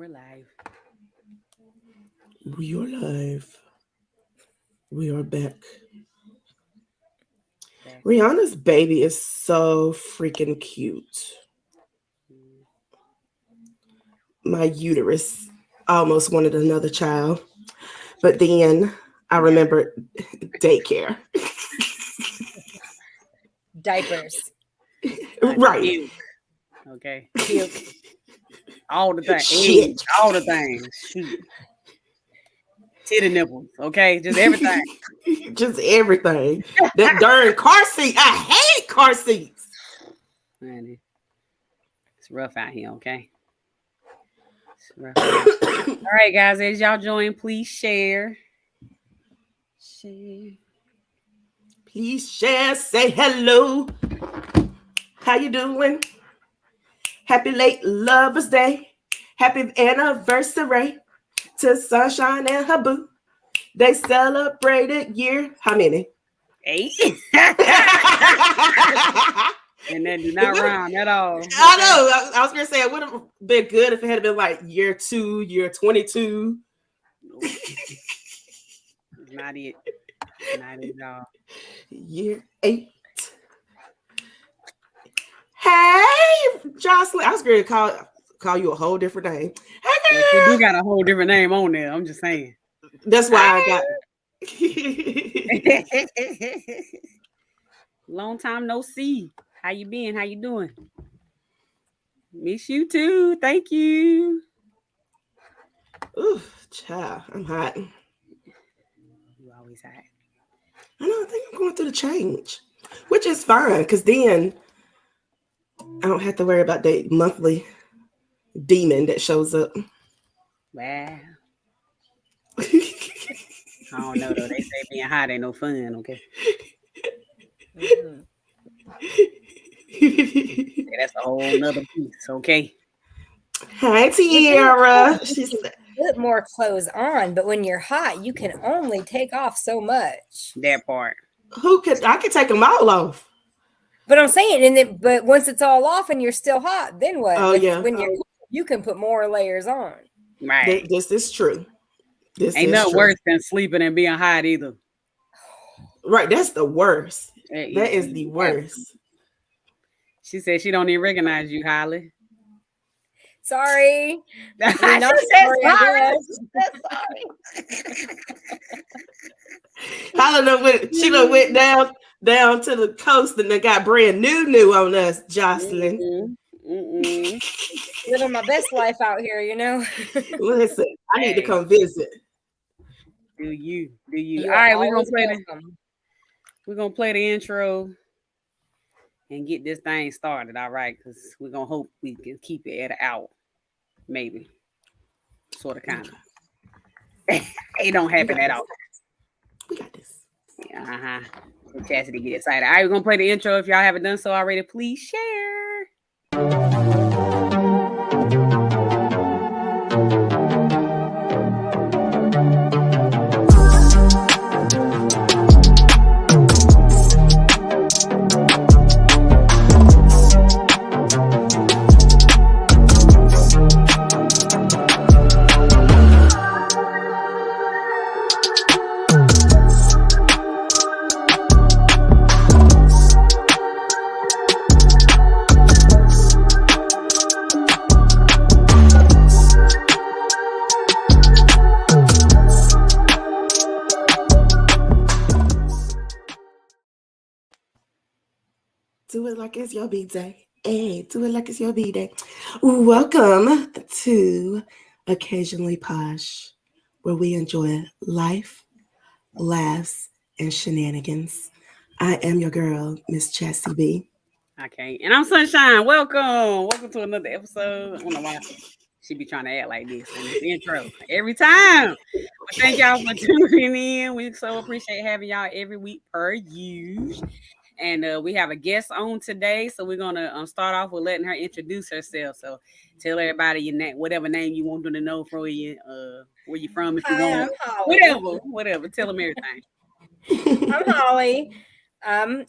We're live. We are live. We are back. Rihanna's baby is so freaking cute. My uterus almost wanted another child, but then I remembered daycare. Diapers. Right. Puke. Okay. Puke. All the things. Shit. All the things. Shoot. Titty nipples. Okay. Just everything. Just everything. That darn car seat. I hate car seats. Man, it's rough out here, okay? It's rough out here. All right, guys, as y'all join, please share. Share. Please share. Say hello. How you doing? Happy late Lover's Day. Happy anniversary to Sunshine and her boo. They celebrated year. How many? 8. And that do not rhyme at all. I know. I was going to say it would have been good if it had been like year 2, year 22. Not it. Not at all. Year 8. Hey, Jocelyn. I was going to call you a whole different name. Hey, Well, you do got a whole different name on there. I'm just saying. That's why I got. Long time no see. How you been? How you doing? Miss you too. Thank you. Ooh, child, I'm hot. You always hot. I know. I think I'm going through the change, which is fine because then I don't have to worry about the monthly demon that shows up. Wow. I don't know though. They say being hot ain't no fun. Okay. That's a whole nother piece. Okay. Hi, Tiara. She said, Put more clothes on, but when you're hot, you can only take off so much. That part. I could take them all off. But I'm saying, but once it's all off and you're still hot, then what? Oh, yeah. When you can put more layers on. Right. This is true. This ain't is nothing true. worse than sleeping and being hot either. Right. That's the worst. That is the worst. She said she don't even recognize you, Holly. Sorry. I not sorry. Holly she went down to the coast and they got brand new on us, Jocelyn. Living my best life out here, you know. Listen, I need to come visit. Do you? All right, we're gonna play the intro and get this thing started. All right, because we're gonna hope we can keep it at an hour, maybe, sort of, kind of. It don't happen at all. We got this. Cassidy get excited. All right, we're gonna play the intro. If y'all haven't done so already, please share. Do it like it's your B-Day. Hey, do it like it's your B-Day. Welcome to Occasionally Posh, where we enjoy life, laughs, and shenanigans. I am your girl, Miss Chassie B. Okay, and I'm Sunshine. Welcome to another episode. I don't know why she be trying to act like this in this intro every time. But thank y'all for tuning in. We so appreciate having y'all every week per usual. And we have a guest on today, so we're gonna start off with letting her introduce herself. So tell everybody your name, whatever name you want them to know from you, where you from, if you want, whatever. Tell them everything. I'm Holly.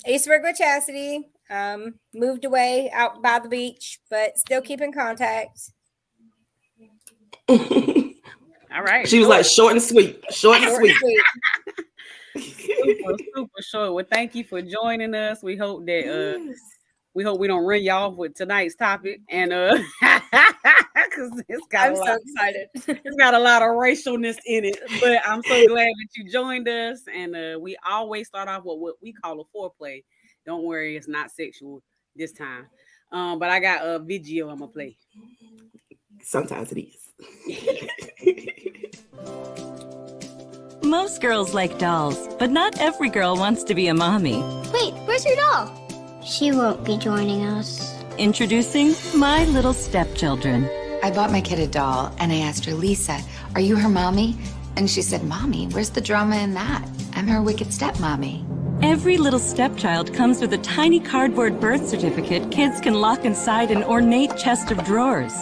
East Regular Chastity. Moved away out by the beach, but still keep in contact. All right. She was like short and sweet. Short and sweet. Super short. Well, thank you for joining us. We hope that we don't run y'all off with tonight's topic, and because I'm so excited. It's got a lot of racialness in it, but I'm so glad that you joined us. And we always start off with what we call a foreplay. Don't worry, it's not sexual this time. But I got a video I'm gonna play. Sometimes it is. Most girls like dolls, but not every girl wants to be a mommy. Wait, where's your doll? She won't be joining us. Introducing My Little Stepchildren. I bought my kid a doll, and I asked her, Lisa, are you her mommy? And she said, Mommy, where's the drama in that? I'm her wicked stepmommy. Every little stepchild comes with a tiny cardboard birth certificate kids can lock inside an ornate chest of drawers.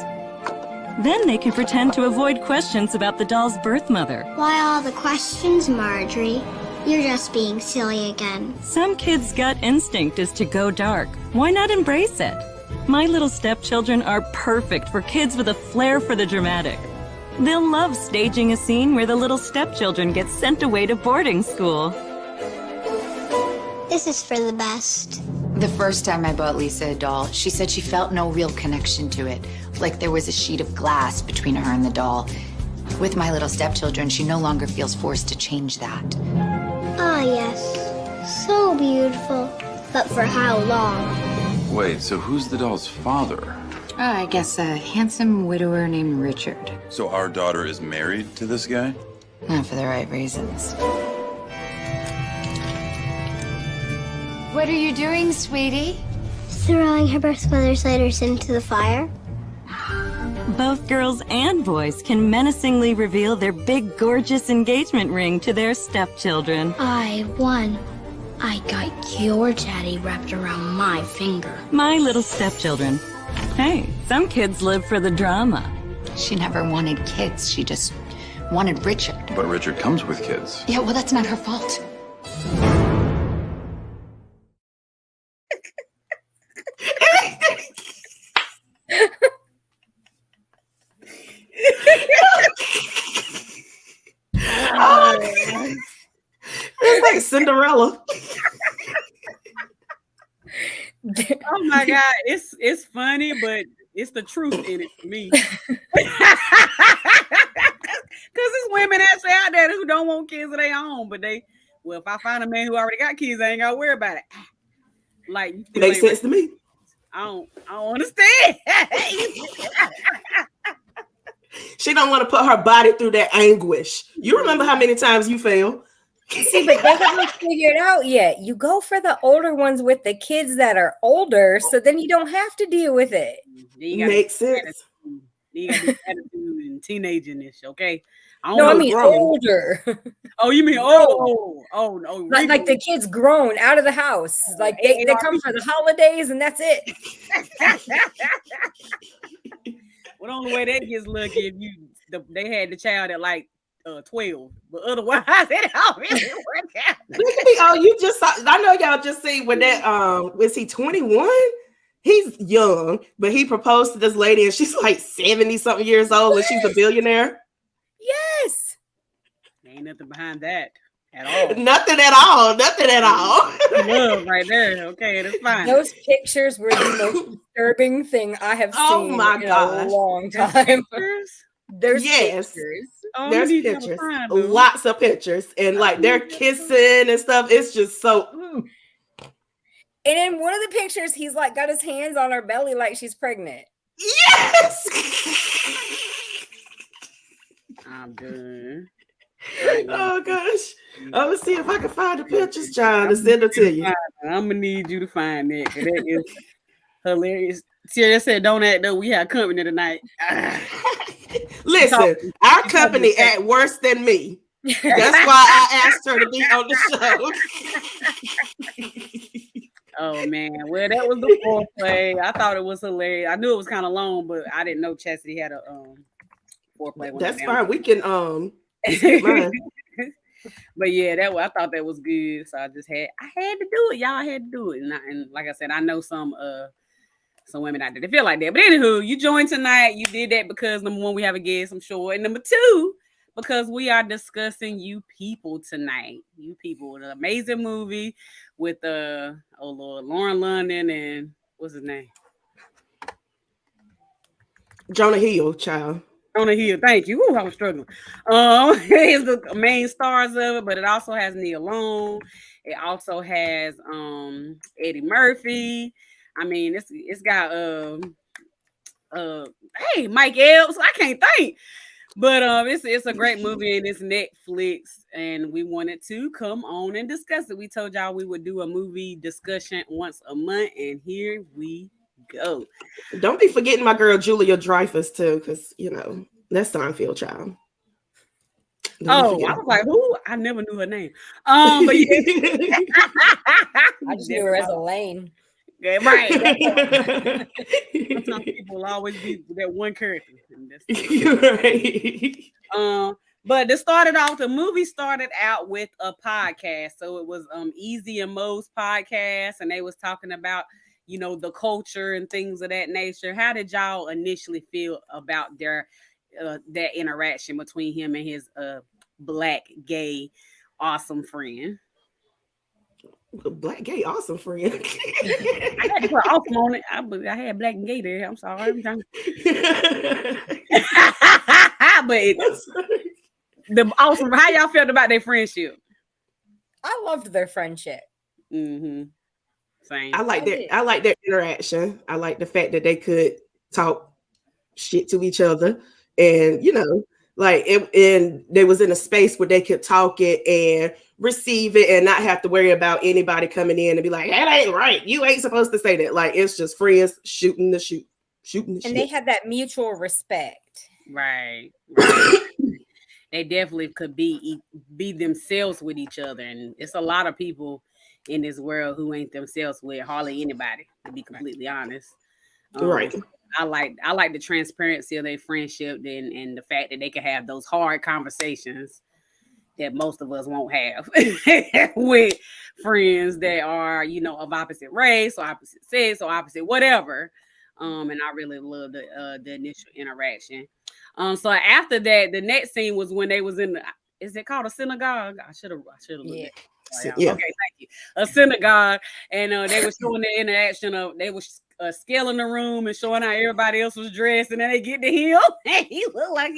Then they can pretend to avoid questions about the doll's birth mother. Why all the questions, Marjorie? You're just being silly again. Some kids' gut instinct is to go dark. Why not embrace it? My Little Stepchildren are perfect for kids with a flair for the dramatic. They'll love staging a scene where the little stepchildren get sent away to boarding school. This is for the best. The first time I bought Lisa a doll, she said she felt no real connection to it, like there was a sheet of glass between her and the doll. With My Little Stepchildren, she no longer feels forced to change that. Ah, yes. So beautiful. But for how long? Wait, so who's the doll's father? I guess a handsome widower named Richard. So our daughter is married to this guy? Not for the right reasons. What are you doing, sweetie? Throwing her birth mother's letters into the fire? Both girls and boys can menacingly reveal their big, gorgeous engagement ring to their stepchildren. I won. I got your daddy wrapped around my finger. My Little Stepchildren. Hey, some kids live for the drama. She never wanted kids. She just wanted Richard. But Richard comes with kids. Yeah, well, that's not her fault. It's like Cinderella. Oh my God, it's funny, but it's the truth in it for me. Because there's women actually out there who don't want kids of their own, but if I find a man who already got kids, I ain't gotta worry about it. Like, Makes sense to me. I don't understand. She don't want to put her body through that anguish. You remember how many times you failed? See, but they haven't figured out yet. You go for the older ones with the kids that are older, so then you don't have to deal with it. Makes sense. You got attitude and teenagerness, okay? I mean older. Oh, you mean no? Like the kids grown out of the house. Like they come for the holidays and that's it. Well, the only way that gets lucky if they had the child at like 12, but otherwise it all really worked out. You just saw, I know y'all just see when that was he 21? He's young, but he proposed to this lady and she's like 70 something years old and she's a billionaire. Yes. Ain't nothing behind that at all. Nothing at all. Love right there. Okay, that's fine. Those pictures were the most disturbing thing I have seen in a long time. There's pictures. Oh, there's pictures. Lots of pictures. And like they're kissing and stuff. It's just so. And in one of the pictures, he's like got his hands on her belly like she's pregnant. Yes. I'm done. Oh gosh. I'm gonna see if I can find the pictures, John, and send them to you. I'm gonna need you to find that. That is hilarious. Sierra said, "Don't act though. We have company tonight." Listen, our company act worse than me. That's why I asked her to be on the show. Oh man, well that was the foreplay. I thought it was hilarious. I knew it was kind of long, but I didn't know Chastity had a foreplay. That's fine. We can But yeah, I thought that was good. So I had to do it. Y'all had to do it. And like I said, I know some some women out there that feel like that. But anywho, you joined tonight. You did that because number one, we have a guest, I'm sure. And number two, because we are discussing You People tonight. You People, an amazing movie with Lauren London and what's his name? Jonah Hill, child. Jonah Hill, thank you. Ooh, I was struggling. It's the main stars of it, but it also has Nia Long. It also has Eddie Murphy. I mean, it's got hey, Mike Epps. I can't think. But it's a great movie and it's Netflix, and we wanted to come on and discuss it. We told y'all we would do a movie discussion once a month, and here we go. Don't be forgetting my girl Julia Dreyfus too, because that's Seinfeld, child. I was like, who? I never knew her name. But yeah. I just knew her as Elaine. Yeah, right. Sometimes people will always be that one character. Right. But the movie started out with a podcast. So it was Easy and Mo's podcast, and they was talking about, the culture and things of that nature. How did y'all initially feel about their that interaction between him and his black gay awesome friend? Black gay awesome friend. I had to put awesome on it. I had black and gay there. I'm sorry. But the awesome. How y'all felt about their friendship? I loved their friendship. Mm-hmm. Same. I like their interaction. I like the fact that they could talk shit to each other, and and they was in a space where they could talk it and receive it and not have to worry about anybody coming in and be like, that ain't right. You ain't supposed to say that. Like, it's just friends shooting the shit. And they had that mutual respect. Right. They definitely could be themselves with each other. And it's a lot of people in this world who ain't themselves with hardly anybody, to be completely honest. Right. I like the transparency of their friendship and the fact that they can have those hard conversations that most of us won't have with friends that are, of opposite race or opposite sex or opposite whatever. And I really love the initial interaction. So after that, the next scene was when they was in is it called a synagogue? I should have Yeah. Yeah. Okay, thank you. A synagogue, and they were showing the interaction of they were scaling the room and showing how everybody else was dressed, and then they get to him, and he looked like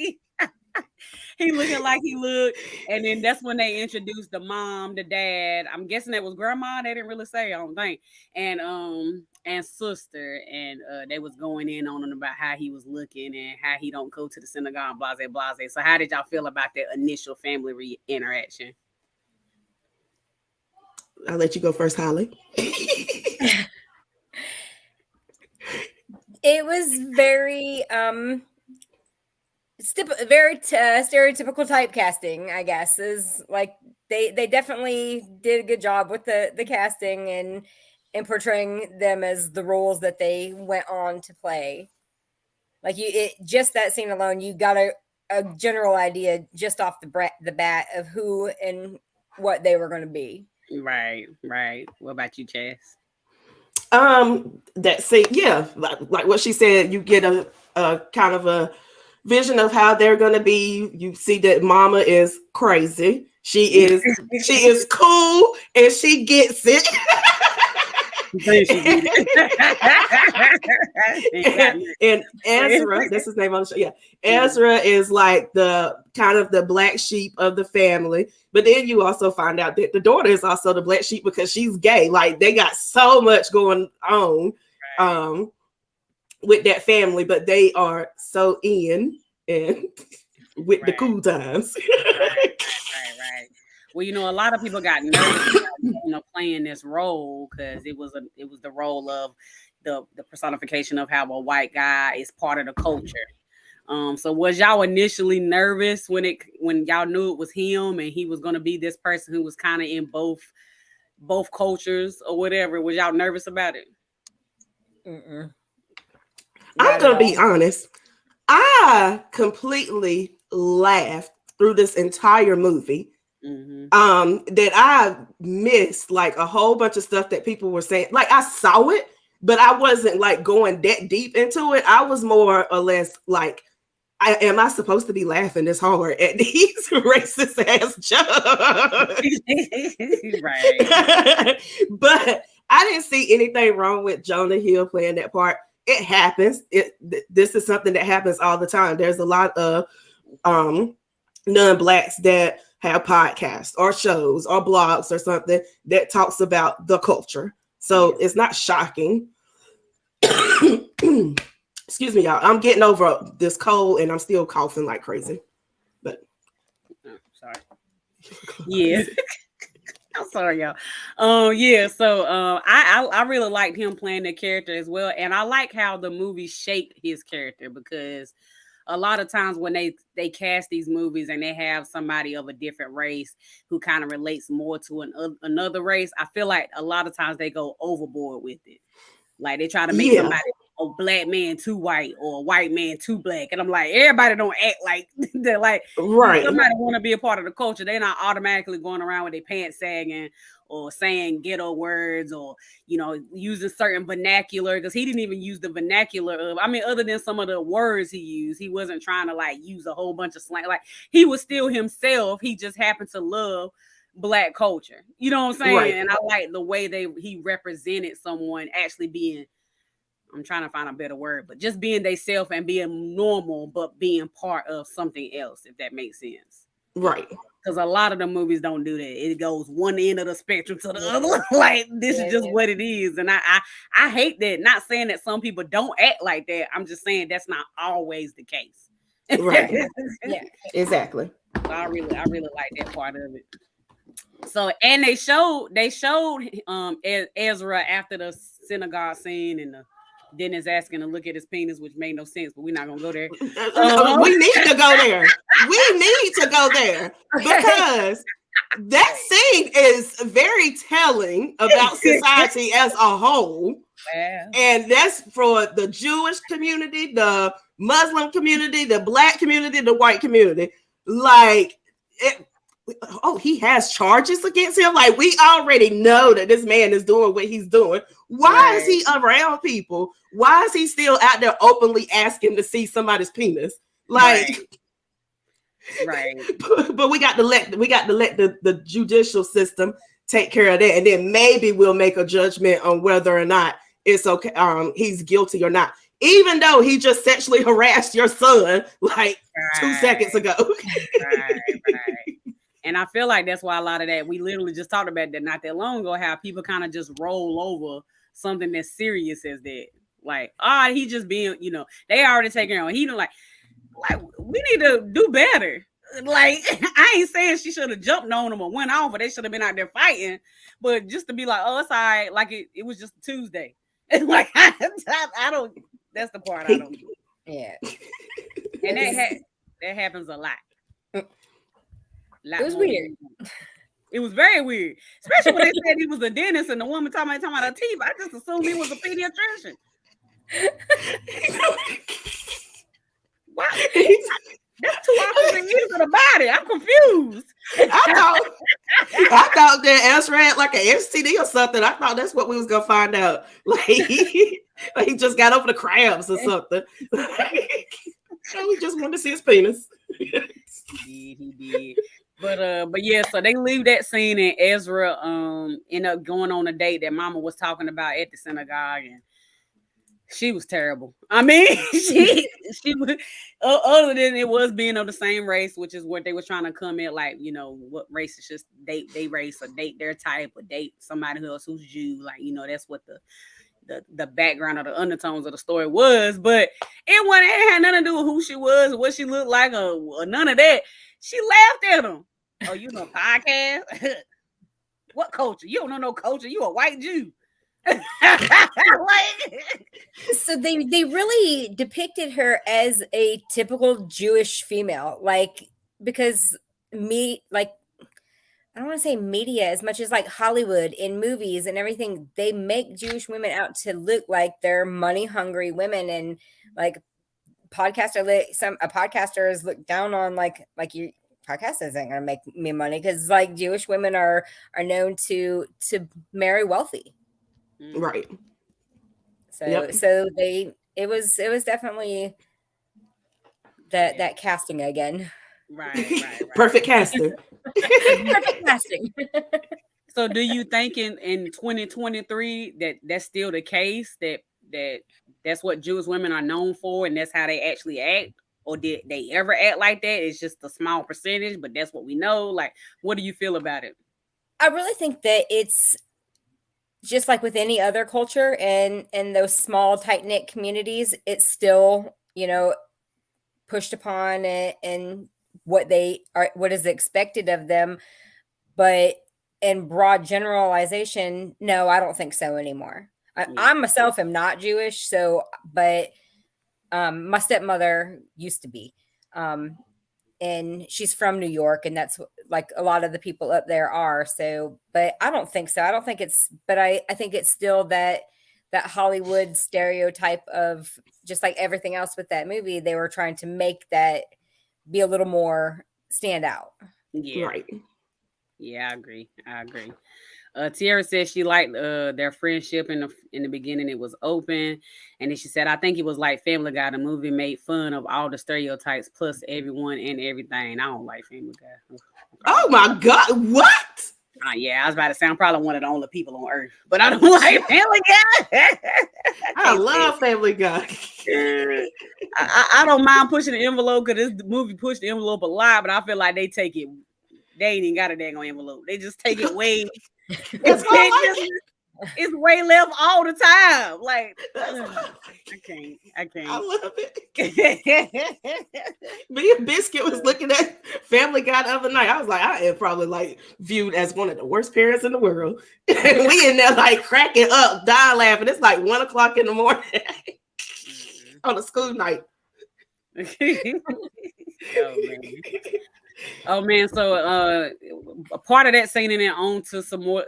he looking like he looked, and then that's when they introduced the mom, the dad. I'm guessing that was grandma. They didn't really say, I don't think, and sister, and they was going in on him about how he was looking and how he don't go to the synagogue, blase blase. So how did y'all feel about that initial family interaction? I'll let you go first, Holly. It was very stereotypical typecasting, I guess. Is like they definitely did a good job with the casting and portraying them as the roles that they went on to play. Like just that scene alone, you got a general idea just off the bat of who and what they were going to be. Right. What about you, Chaz? That scene, yeah, like what she said, you get a kind of a vision of how they're gonna be. You see that mama is crazy. She is cool and she gets it. and Ezra, that's his name on the show. Yeah, Ezra is like the kind of the black sheep of the family. But then you also find out that the daughter is also the black sheep because she's gay. Like they got so much going on with that family, but they are so in and with the cool times. Right. Well, a lot of people got nervous about, playing this role because it was the role of the personification of how a white guy is part of the culture. So was y'all initially nervous when y'all knew it was him and he was going to be this person who was kind of in both cultures or whatever? Was y'all nervous about it? I'm going to be honest. I completely laughed through this entire movie. Mm-hmm. That I missed like a whole bunch of stuff that people were saying. Like I saw it, but I wasn't like going that deep into it. I was more or less like, am I supposed to be laughing this hard at these racist ass jokes? Right. But I didn't see anything wrong with Jonah Hill playing that part. It happens. This is something that happens all the time. There's a lot of non-blacks that have podcasts or shows or blogs or something that talks about the culture. So it's not shocking. Excuse me, y'all. I'm getting over this cold and I'm still coughing like crazy. But sorry. Yeah. I'm sorry, y'all. Yeah. So, I really liked him playing the character as well, and I like how the movie shaped his character, because a lot of times when they cast these movies and they have somebody of a different race who kind of relates more to another race, I feel like a lot of times they go overboard with it. Like they try to make somebody a black man too white or a white man too black. And I'm like, everybody don't act like they're like, right. Somebody want to be a part of the culture. They're not automatically going around with their pants sagging or saying ghetto words or, using certain vernacular, because he didn't even use the vernacular of, other than some of the words he used, he wasn't trying to like use a whole bunch of slang. Like he was still himself. He just happened to love Black culture. You know what I'm saying? Right. And I like the way he represented someone actually being, I'm trying to find a better word, but just being they self and being normal, but being part of something else, if that makes sense. Right. Because a lot of the movies don't do that. It goes one end of the spectrum to the other. Like this is just what it is. And I hate that. Not saying that some people don't act like that. I'm just saying that's not always the case. Right. Yeah. Exactly. So I really like that part of it. So, and they showed Ezra after the synagogue scene, and Dennis asking to look at his penis, which made no sense, but we're not gonna go there. We need to go there. We need to go there because that scene is very telling about society as a whole. Wow. And that's for the Jewish community, the Muslim community, the Black community, the white community. Like he has charges against him. Like we already know that this man is doing what he's doing. Why is he around people? Why is he still out there openly asking to see somebody's penis? Like, right. But we got to let the judicial system take care of that, and then maybe we'll make a judgment on whether or not it's okay. He's guilty or not, even though he just sexually harassed your son like 2 seconds ago. Right. And I feel like that's why a lot of that, we literally just talked about that not that long ago, how people kind of just roll over something as serious as that. Like, he just being, they already taking on. He like we need to do better. Like, I ain't saying she should have jumped on him or went off, or they should have been out there fighting. But just to be like, it's all right, like it was just Tuesday. And like I don't. That's the part I don't do. Yeah. And that happens a lot. It was weird. It was very weird, especially when they said he was a dentist and the woman talking about her teeth. I just assumed he was a pediatrician. Wow, that's 2 opposite ends of the body. I'm confused. I thought that Ezra had like an STD or something. I thought that's what we was gonna find out. Like he just got over the crabs or something. We just wanted to see his penis. He did. But yeah, so they leave that scene and Ezra end up going on a date that Mama was talking about at the synagogue, and she was terrible. She was, other than it was being of the same race, which is what they were trying to come at, like, what race is just date their race or date their type or date somebody else who's Jew. Like, that's what the background or the undertones of the story was, but it had nothing to do with who she was or what she looked like or none of that. She laughed at him. Oh, you know podcast? What culture? You don't know no culture. You a white Jew. So they really depicted her as a typical Jewish female, like, because I don't want to say media as much as like Hollywood in movies and everything, they make Jewish women out to look like they're money hungry women, and like a podcaster is looked down on like your podcast isn't gonna make me money, because like Jewish women are known to marry wealthy. Right. So it was definitely that casting again. Right. Perfect caster. Perfect casting. So do you think in 2023 that's still the case, that's what Jewish women are known for and that's how they actually act? Or did they ever act like that? It's just a small percentage, but that's what we know. Like, what do you feel about it? I really think that it's just like with any other culture and those small tight-knit communities, it's still, pushed upon and what is expected of them. But in broad generalization, no, I don't think so anymore. I myself am not Jewish, but my stepmother used to be. And she's from New York, and that's like a lot of the people up there are. So, but I don't think so. I don't think but I think it's still that Hollywood stereotype of just like everything else with that movie. They were trying to make that be a little more stand out. Yeah. Right. Yeah, I agree. Tiara said she liked their friendship in the beginning. It was open, and then she said, "I think it was like Family Guy. The movie made fun of all the stereotypes, plus everyone and everything." I don't like Family Guy. Oh my God! What? Yeah, I was about to say I'm probably one of the only people on earth, but I don't like Family Guy. I love Family Guy. I don't mind pushing the envelope because this movie pushed the envelope a lot, but I feel like they take it. They ain't even got a dang on envelope. They just take it way. It's way left all the time. Like I can't. I love it. Me and Biscuit was looking at Family Guy the other night. I was like, I am probably like viewed as one of the worst parents in the world. And we in there like cracking up, dying laughing. It's like 1 o'clock in the morning on a school night. Oh man, so a part of that scene and then on to some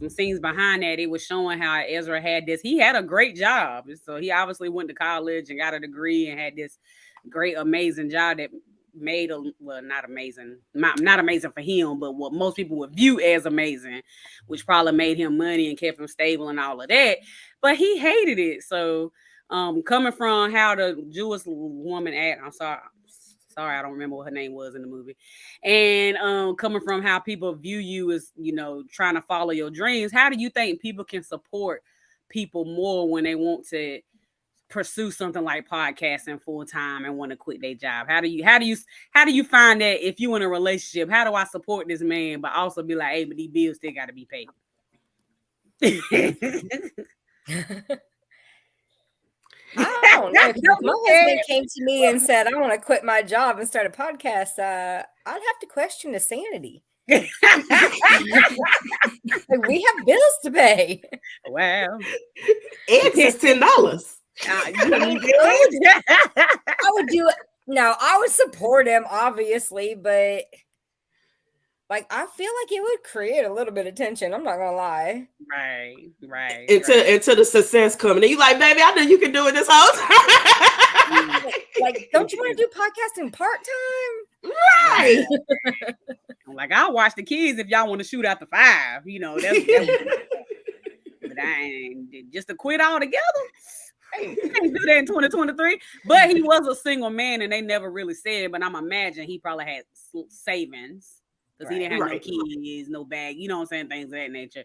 scenes behind that, it was showing how Ezra he had a great job. So he obviously went to college and got a degree and had this great, amazing job that made not amazing for him, but what most people would view as amazing, which probably made him money and kept him stable and all of that. But he hated it. So coming from how the Jewish woman act, sorry, I don't remember what her name was in the movie. And coming from how people view you as, trying to follow your dreams, how do you think people can support people more when they want to pursue something like podcasting full time and want to quit their job? How do you find that if you in a relationship, how do I support this man, but also be like, hey, but these bills still got to be paid? I don't know. If my husband came to me and said, I want to quit my job and start a podcast, I'd have to question his sanity. Like, we have bills to pay. Wow. Eggs is $10. I would do it. No, I would support him, obviously, but like I feel like it would create a little bit of tension. I'm not gonna lie. Right. Until the success coming, and you like, baby, I knew you could do it this whole time. Like, don't you want to do podcasting part time? Right. I'm like, I'll watch the kids if y'all want to shoot after 5. That's but I ain't just to quit all together. I can't do that in 2023. But he was a single man, and they never really said. But I'm imagine he probably had savings. Because he didn't have no kids, no bag, you know what I'm saying, things of that nature.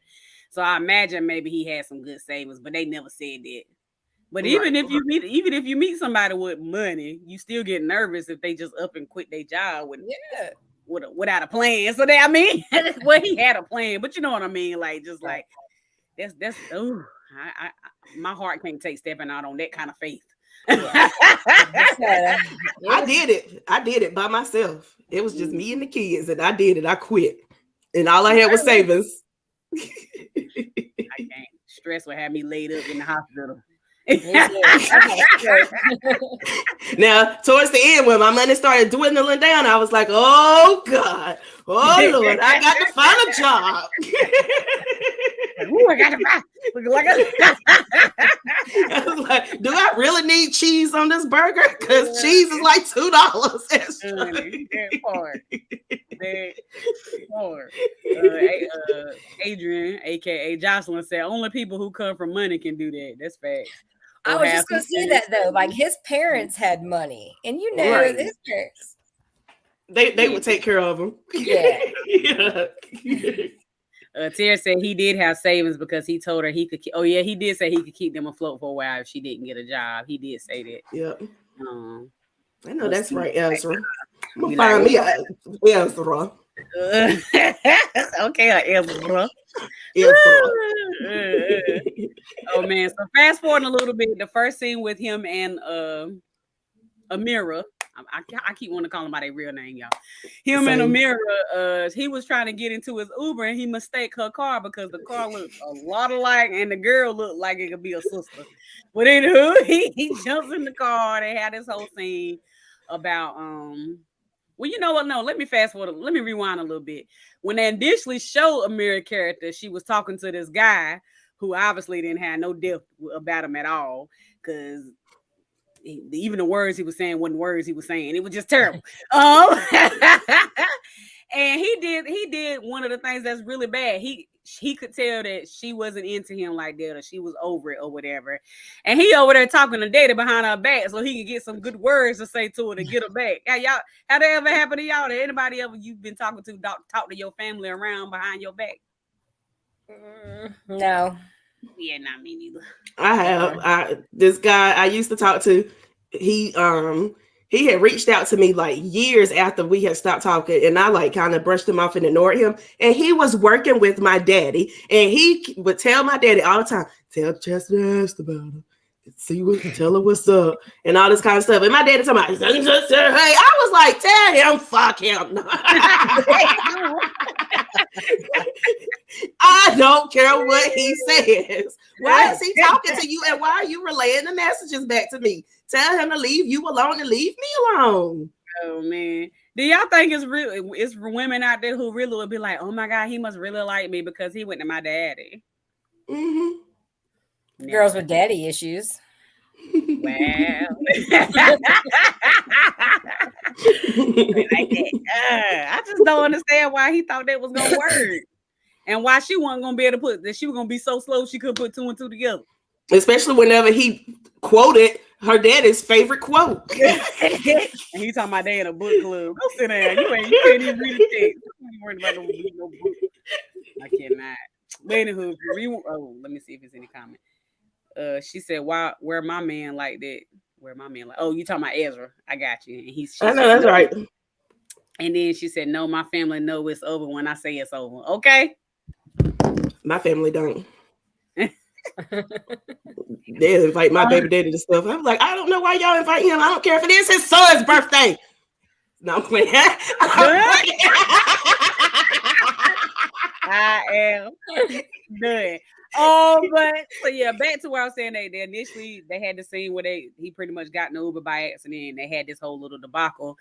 So I imagine maybe he had some good savings, but they never said that. But even if you meet somebody with money, you still get nervous if they just up and quit their job without a plan. So well, he had a plan, but you know what I mean, like just like that's my heart can't take stepping out on that kind of faith. I did it by myself. It was just me and the kids, and I did it. I quit, and all I had was savings. I can't. Stress would have me laid up in the hospital. Now, towards the end, when my money started dwindling down, I was like, "Oh God, oh Lord, I got to find a job." Ooh, I got to buy. I was like, do I really need cheese on this burger? Because cheese is like $2. That part. Adrian, aka Jocelyn, said only people who come from money can do that. That's facts. I was just going to say that though. Like his parents had money, and you know Right. his parents. They would take care of him. Yeah. Terry said he did have savings because he told her he could. Oh yeah, he did say he could keep them afloat for a while if she didn't get a job. He did say that. Yep. I know let's that's see. right, Ezra. I'm gonna We find like- me Ezra. Okay, Ezra. Ezra. Oh man! So fast forward a little bit. The first scene with him and Amira. I keep wanting to call him by their real name, y'all. Him and Amira, he was trying to get into his Uber and he mistake her car because the car looked a lot alike and the girl looked like it could be a sister. But anywho, he jumps in the car. They had this whole scene about well, you know what? No, let me fast forward. Let me rewind a little bit. When they initially showed Amira character, she was talking to this guy who obviously didn't have no depth about him at all because even the words he was saying wasn't words he was saying. It was just terrible. And he did one of the things that's really bad. He could tell that she wasn't into him like that, or she was over it or whatever. And he over there talking to Daddy behind her back so he could get some good words to say to her to get her back. How that ever happened to y'all? Did anybody ever you've been talking to talk to your family around behind your back? No. Yeah, not me neither. I have. This guy I used to talk to, he had reached out to me like years after we had stopped talking, and I like kind of brushed him off and ignored him. And he was working with my daddy, and he would tell my daddy all the time, "Tell Chester I asked about her. Tell her what's up," and all this kind of stuff. And my daddy told me, "Hey," I was like, "Tell him, fuck him." I don't care what he says. Why is he talking to you, and why are you relaying the messages back to me? Tell him to leave you alone and leave me alone. Oh man, do y'all think it's for women out there who really would be like, "Oh my god, he must really like me because he went to my daddy." Mm-hmm. Girls with daddy issues. Wow. I just don't understand why he thought that was gonna work, and why she wasn't gonna be able to put that. She was gonna be so slow she couldn't put two and two together. Especially whenever he quoted her daddy's favorite quote. And he talking about they in a book club. Go sit down. You can't even read a text. You worried about no book. I cannot. But anywho, let me see if there's any comment. She said, where my man like that? Where my man like? Oh, you talking about Ezra? I got you. And I know that's right. And then she said, "No, my family know it's over when I say it's over." Okay. My family don't. They invite my baby daddy to stuff. I'm like, I don't know why y'all invite him. I don't care if it is his son's birthday. No, I'm playing. I am done. Oh, but so yeah, back to where I was saying they initially they had the scene where he pretty much got in the Uber by accident. And they had this whole little debacle,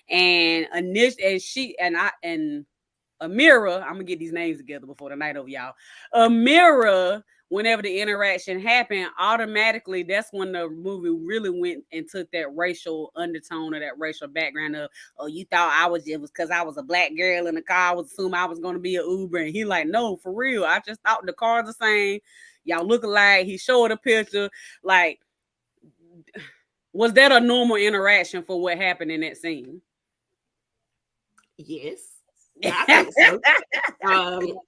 and she and Amira, I'm gonna get these names together before the night over, y'all. Amira, whenever the interaction happened, automatically that's when the movie really went and took that racial undertone or that racial background of, oh, you thought it was because I was a black girl in the car, I was assuming I was gonna be an Uber. And he like, no, for real. I just thought the cars the same. Y'all look alike. He showed a picture. Like, was that a normal interaction for what happened in that scene? Yes. I think so.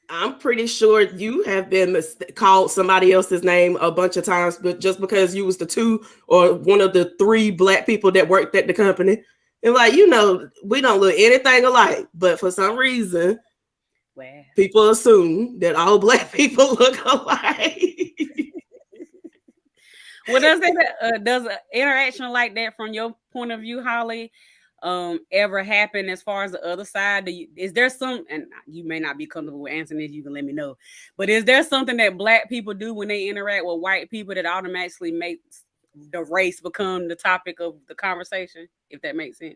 I'm pretty sure you have been called somebody else's name a bunch of times, but just because you was the two or one of the three black people that worked at the company. And like, we don't look anything alike, but for some reason, people assume that all black people look alike. Well, does an interaction like that from your point of view, Holly, ever happen as far as the other side? Is there some, and you may not be comfortable with answering this, you can let me know, but is there something that black people do when they interact with white people that automatically makes the race become the topic of the conversation, if that makes sense?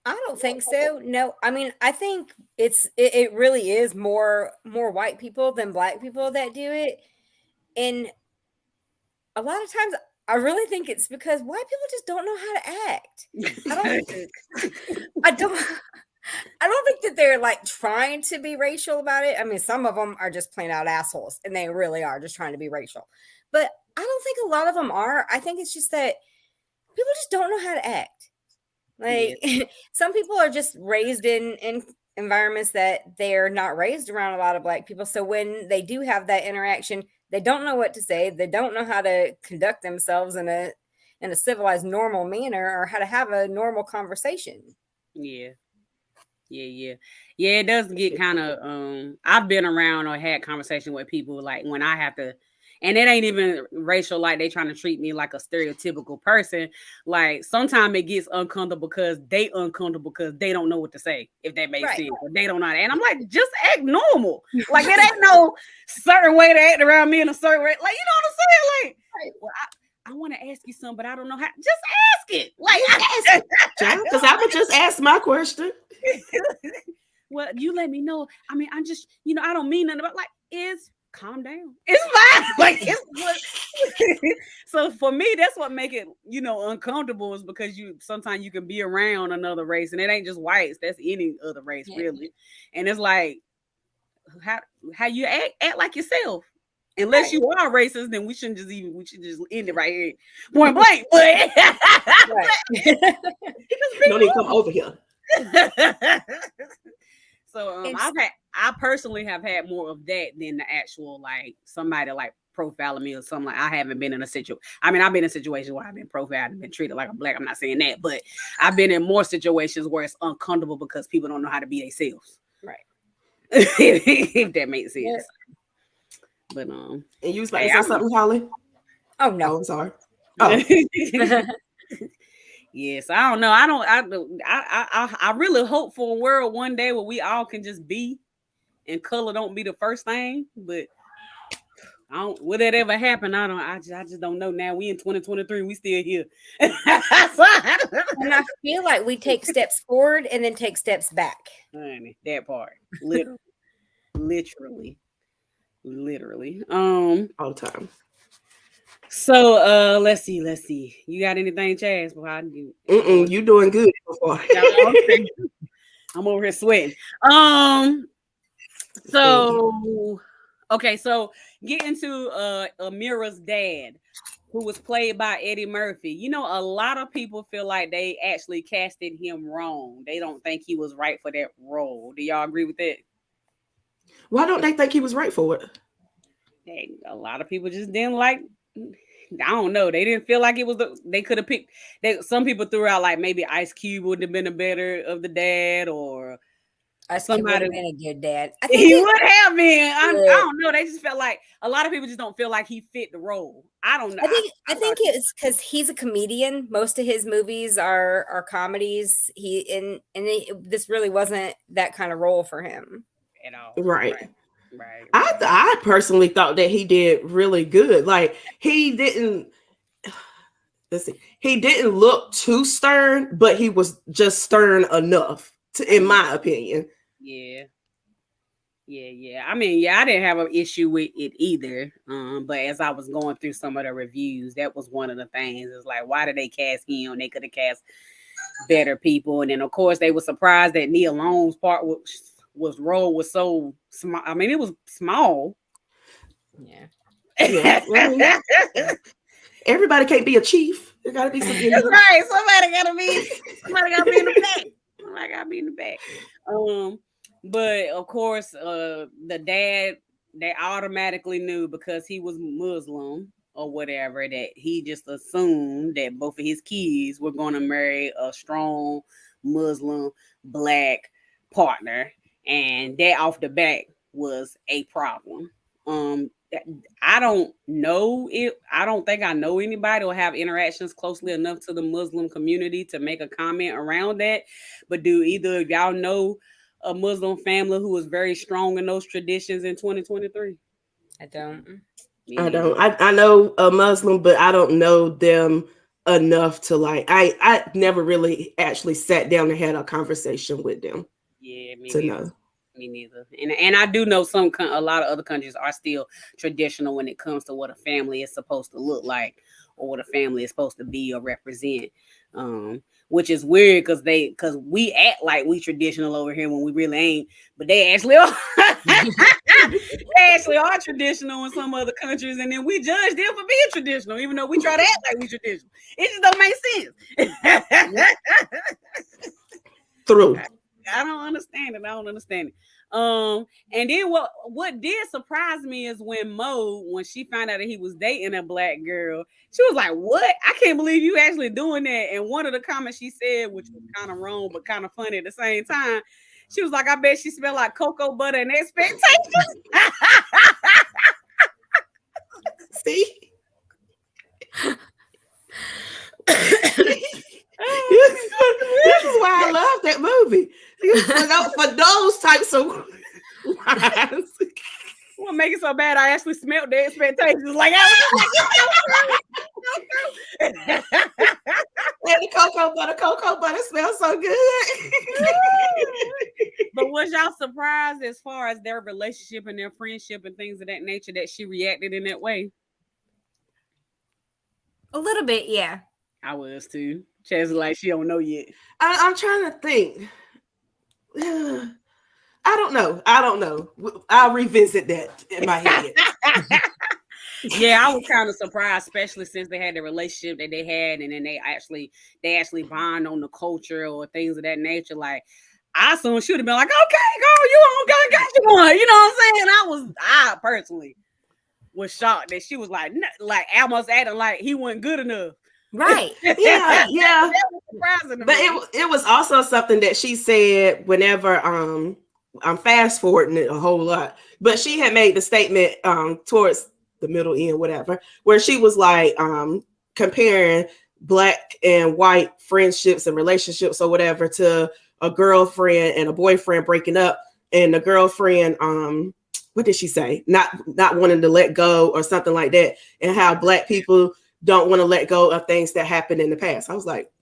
I don't think so. No, I mean, I think it really is more white people than black people that do it. And a lot of times I really think it's because white people just don't know how to act. I don't think that they're like trying to be racial about it. I mean, some of them are just plain out assholes, and they really are just trying to be racial. But I don't think a lot of them are. I think it's just that people just don't know how to act. Like some people are just raised in environments that they're not raised around a lot of Black people. So when they do have that interaction, they don't know what to say. They don't know how to conduct themselves in a civilized, normal manner, or how to have a normal conversation. Yeah. It does get kind of I've been around or had conversation with people like when I have to, and it ain't even racial, like they trying to treat me like a stereotypical person. Like sometimes it gets uncomfortable because they don't know what to say, if that makes sense. Or they don't know. And I'm like, just act normal. Like it ain't no certain way to act around me in a certain way. Like, you know what I'm saying? Like, well, I want to ask you something, but I don't know how. Just ask it. Like, because I would just ask my question. Well, you let me know. I mean, I'm just, I don't mean nothing about calm down. It's fine. Like it's so for me, that's what make it, uncomfortable is because sometimes you can be around another race and it ain't just whites. That's any other race, really. And it's like how you act like yourself. Unless you are racist, then we should just end it right here. Point blank. But no need to come over here. So I personally have had more of that than the actual like somebody like profiling me or something. Like I haven't been in a situation. I mean, I've been in situations where I've been profiled and been treated like a Black. I'm not saying that, but I've been in more situations where it's uncomfortable because people don't know how to be themselves. Right. If that makes sense. Yeah. But and you was about to say something, Holly? Oh no, I'm sorry. Oh. Yes, I don't know. I really hope for a world one day where we all can just be, and color don't be the first thing. But will that ever happen? I just don't know. Now we in 2023, we still here. And I feel like we take steps forward and then take steps back. Honey, that part, literally. All the time. So let's see. You got anything, Chaz? You doing good so far. I'm over here sweating. So okay, so get into Amira's dad, who was played by Eddie Murphy. A lot of people feel like they actually casted him wrong. They don't think he was right for that role. Do y'all agree with that? Why don't they think he was right for it? A lot of people just didn't like. I don't know. They didn't feel like it was. They could have picked. Some people threw out like maybe Ice Cube would have been a better of the dad, or somebody would have been a good dad. I think he would have been. I don't know. They just felt like a lot of people just don't feel like he fit the role. I don't know. I think it's because he's a comedian. Most of his movies are comedies. This really wasn't that kind of role for him at all. Right. I personally thought that he did really good. Like he didn't look too stern, but he was just stern enough in my opinion. Yeah. I mean, I didn't have an issue with it either. But as I was going through some of the reviews, that was one of the things. It's like, why did they cast him? They could have cast better people. And then of course they were surprised that Nia Long's part role was so small. I mean, it was small. Yeah. Everybody can't be a chief. There gotta be something. That's right. Somebody gotta be in the back. Somebody gotta be in the back. But of course, the dad, they automatically knew because he was Muslim or whatever, that he just assumed that both of his kids were going to marry a strong Muslim Black partner. And that off the bat was a problem. I don't know if I don't think I know anybody or have interactions closely enough to the Muslim community to make a comment around that. But do either of y'all know a Muslim family who is very strong in those traditions in 2023? I don't. I don't. I know a Muslim, but I don't know them enough to like. I never really actually sat down and had a conversation with them. Yeah, to know. Me neither. And I do know a lot of other countries are still traditional when it comes to what a family is supposed to look like or what a family is supposed to be or represent. which is weird because we act like we traditional over here when we really ain't, but they actually are. They actually are traditional in some other countries, and then we judge them for being traditional, even though we try to act like we traditional. It just don't make sense. Through. I don't understand it. And then what did surprise me is when she found out that he was dating a black girl, she was like, "What? I can't believe you actually doing that." And one of the comments she said, which was kind of wrong but kind of funny at the same time, she was like, "I bet she smelled like cocoa butter and expectations." See? This is why I love that movie. For those types of lines. What make it so bad? I actually smelled the expectations. Like I was like, and the cocoa butter smells so good. But was y'all surprised as far as their relationship and their friendship and things of that nature that she reacted in that way? A little bit, yeah. I was too. Chaz like she don't know yet. I'm trying to think. I don't know. I'll revisit that in my head. Yeah, I was kind of surprised, especially since they had the relationship that they had, and then they actually bond on the culture or things of that nature. Like, I assume she would have been like, "Okay, girl, you on, got you one." You know what I'm saying? I personally was shocked that she was like almost acting like he wasn't good enough. Right. Yeah. That was surprising to But me. it was also something that she said whenever I'm fast forwarding it a whole lot, but she had made the statement towards the middle end, whatever, where she was like comparing black and white friendships and relationships or whatever to a girlfriend and a boyfriend breaking up, and the girlfriend what did she say? Not wanting to let go or something like that, and how black people don't want to let go of things that happened in the past. I was like,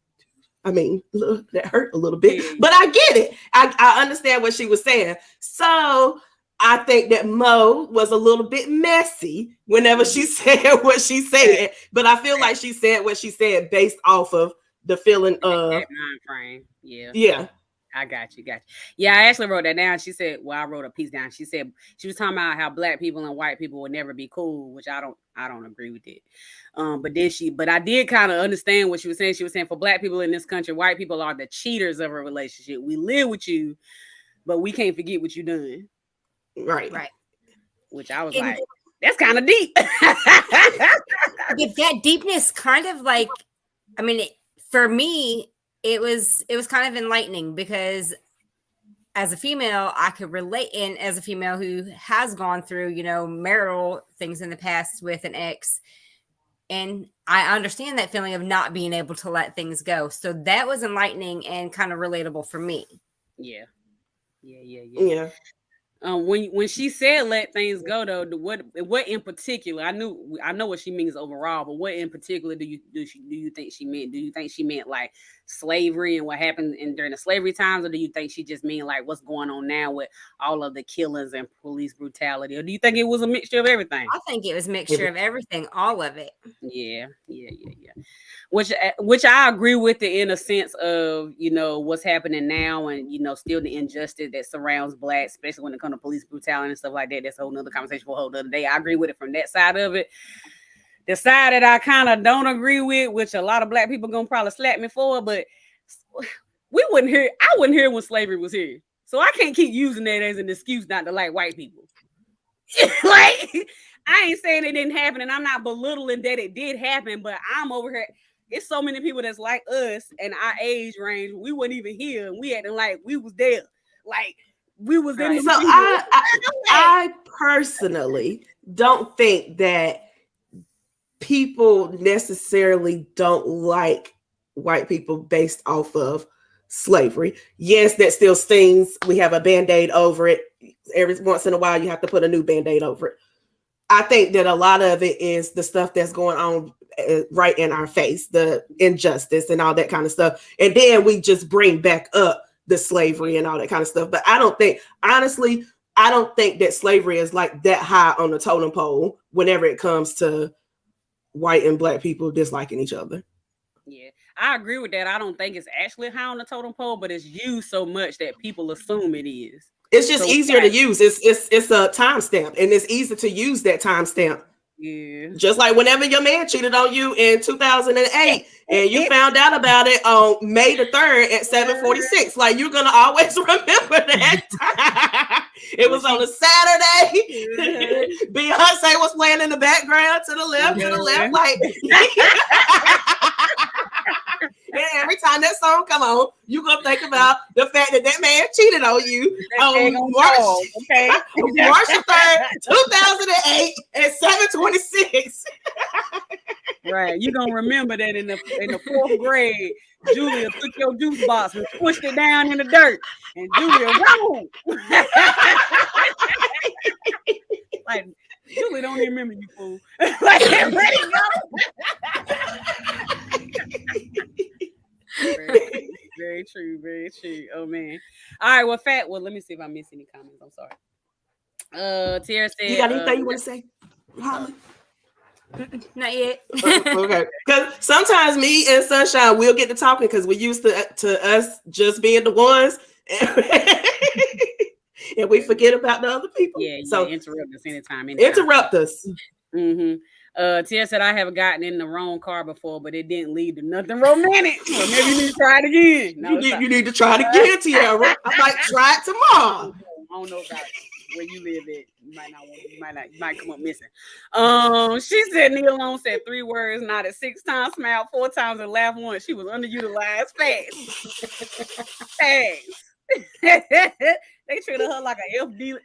I mean, look, that hurt a little bit, but I get it. I understand what she was saying. So I think that Mo was a little bit messy whenever she said what she said, but I feel like she said what she said based off of the feeling of mind frame. Yeah. I got you. Yeah, I actually wrote that down. She said, well, I wrote a piece down. She said she was talking about how black people and white people would never be cool, which I don't agree with it. But I did kind of understand what she was saying. She was saying for black people in this country, white people are the cheaters of a relationship. We live with you, but we can't forget what you done. Right. Which I was like, that's kind of deep. But that deepness kind of like, I mean, for me, it was kind of enlightening because as a female, I could relate, and as a female who has gone through, marital things in the past with an ex, and I understand that feeling of not being able to let things go. So that was enlightening and kind of relatable for me. Yeah. When she said let things go though, what in particular? I know what she means overall, but what in particular do you think she meant? Do you think she meant like slavery and what happened during the slavery times, or do you think she just mean like what's going on now with all of the killings and police brutality, or do you think it was a mixture of everything? I think it was a mixture of everything, all of it. Yeah. Which I agree with it in a sense of, what's happening now and, still the injustice that surrounds blacks, especially when it comes to police brutality and stuff like that. That's a whole nother conversation for a whole other day. I agree with it from that side of it. The side that I kind of don't agree with, which a lot of black people going to probably slap me for, but I wouldn't hear when slavery was here. So I can't keep using that as an excuse not to like white people. Like, I ain't saying it didn't happen, and I'm not belittling that it did happen, but I'm over here. It's so many people that's like us and our age range. We weren't even here, and we acting like we was there. Like, we was in the So I personally don't think that people necessarily don't like white people based off of slavery. Yes, that still stings. We have a Band-Aid over it. Every once in a while, you have to put a new Band-Aid over it. I think that a lot of it is the stuff that's going on right in our face, the injustice and all that kind of stuff. And then we just bring back up the slavery and all that kind of stuff. But I don't think that slavery is like that high on the totem pole whenever it comes to white and black people disliking each other. Yeah, I agree with that. I don't think it's actually high on the totem pole, but it's used so much that people assume it is. It's just So, easier to use. It's a timestamp, and it's easy to use that timestamp. yeah. Just like whenever your man cheated on you in 2008 and you found out about it on May the 3rd at 7:46, like you're gonna always remember that time. It was on a Saturday. Beyonce was playing in the background to the left, like and every time that song come on, you gonna think about the fact that that man cheated on you on March the 3rd, 2008 at 7:26. Right, you gonna remember that in the 4th grade, Julia took your juice box and pushed it down in the dirt, and Julia wrong. Like Julia don't even remember you, fool. Like let it go. Very true, very true. Oh man. All right, well, Fat. Well, let me see if I missed any comments. I'm sorry. Tierra said, you got anything you want to say, Holli? Not yet. Okay, because sometimes me and Sunshine will get to talking because we used to us just being the ones, and we forget about the other people. Yeah, so interrupt us anytime. Interrupt us. Mm-hmm. Tia said, I have gotten in the wrong car before, but it didn't lead to nothing romantic. So maybe you need to try it again. No, you need to try it again, Tierra. I might try it tomorrow. I don't know about where you live at. You might come up missing. She said Neil Long said 3 words, nodded 6 times, smiled 4 times, and laughed once. She was underutilized. Fast. They treated her like an FD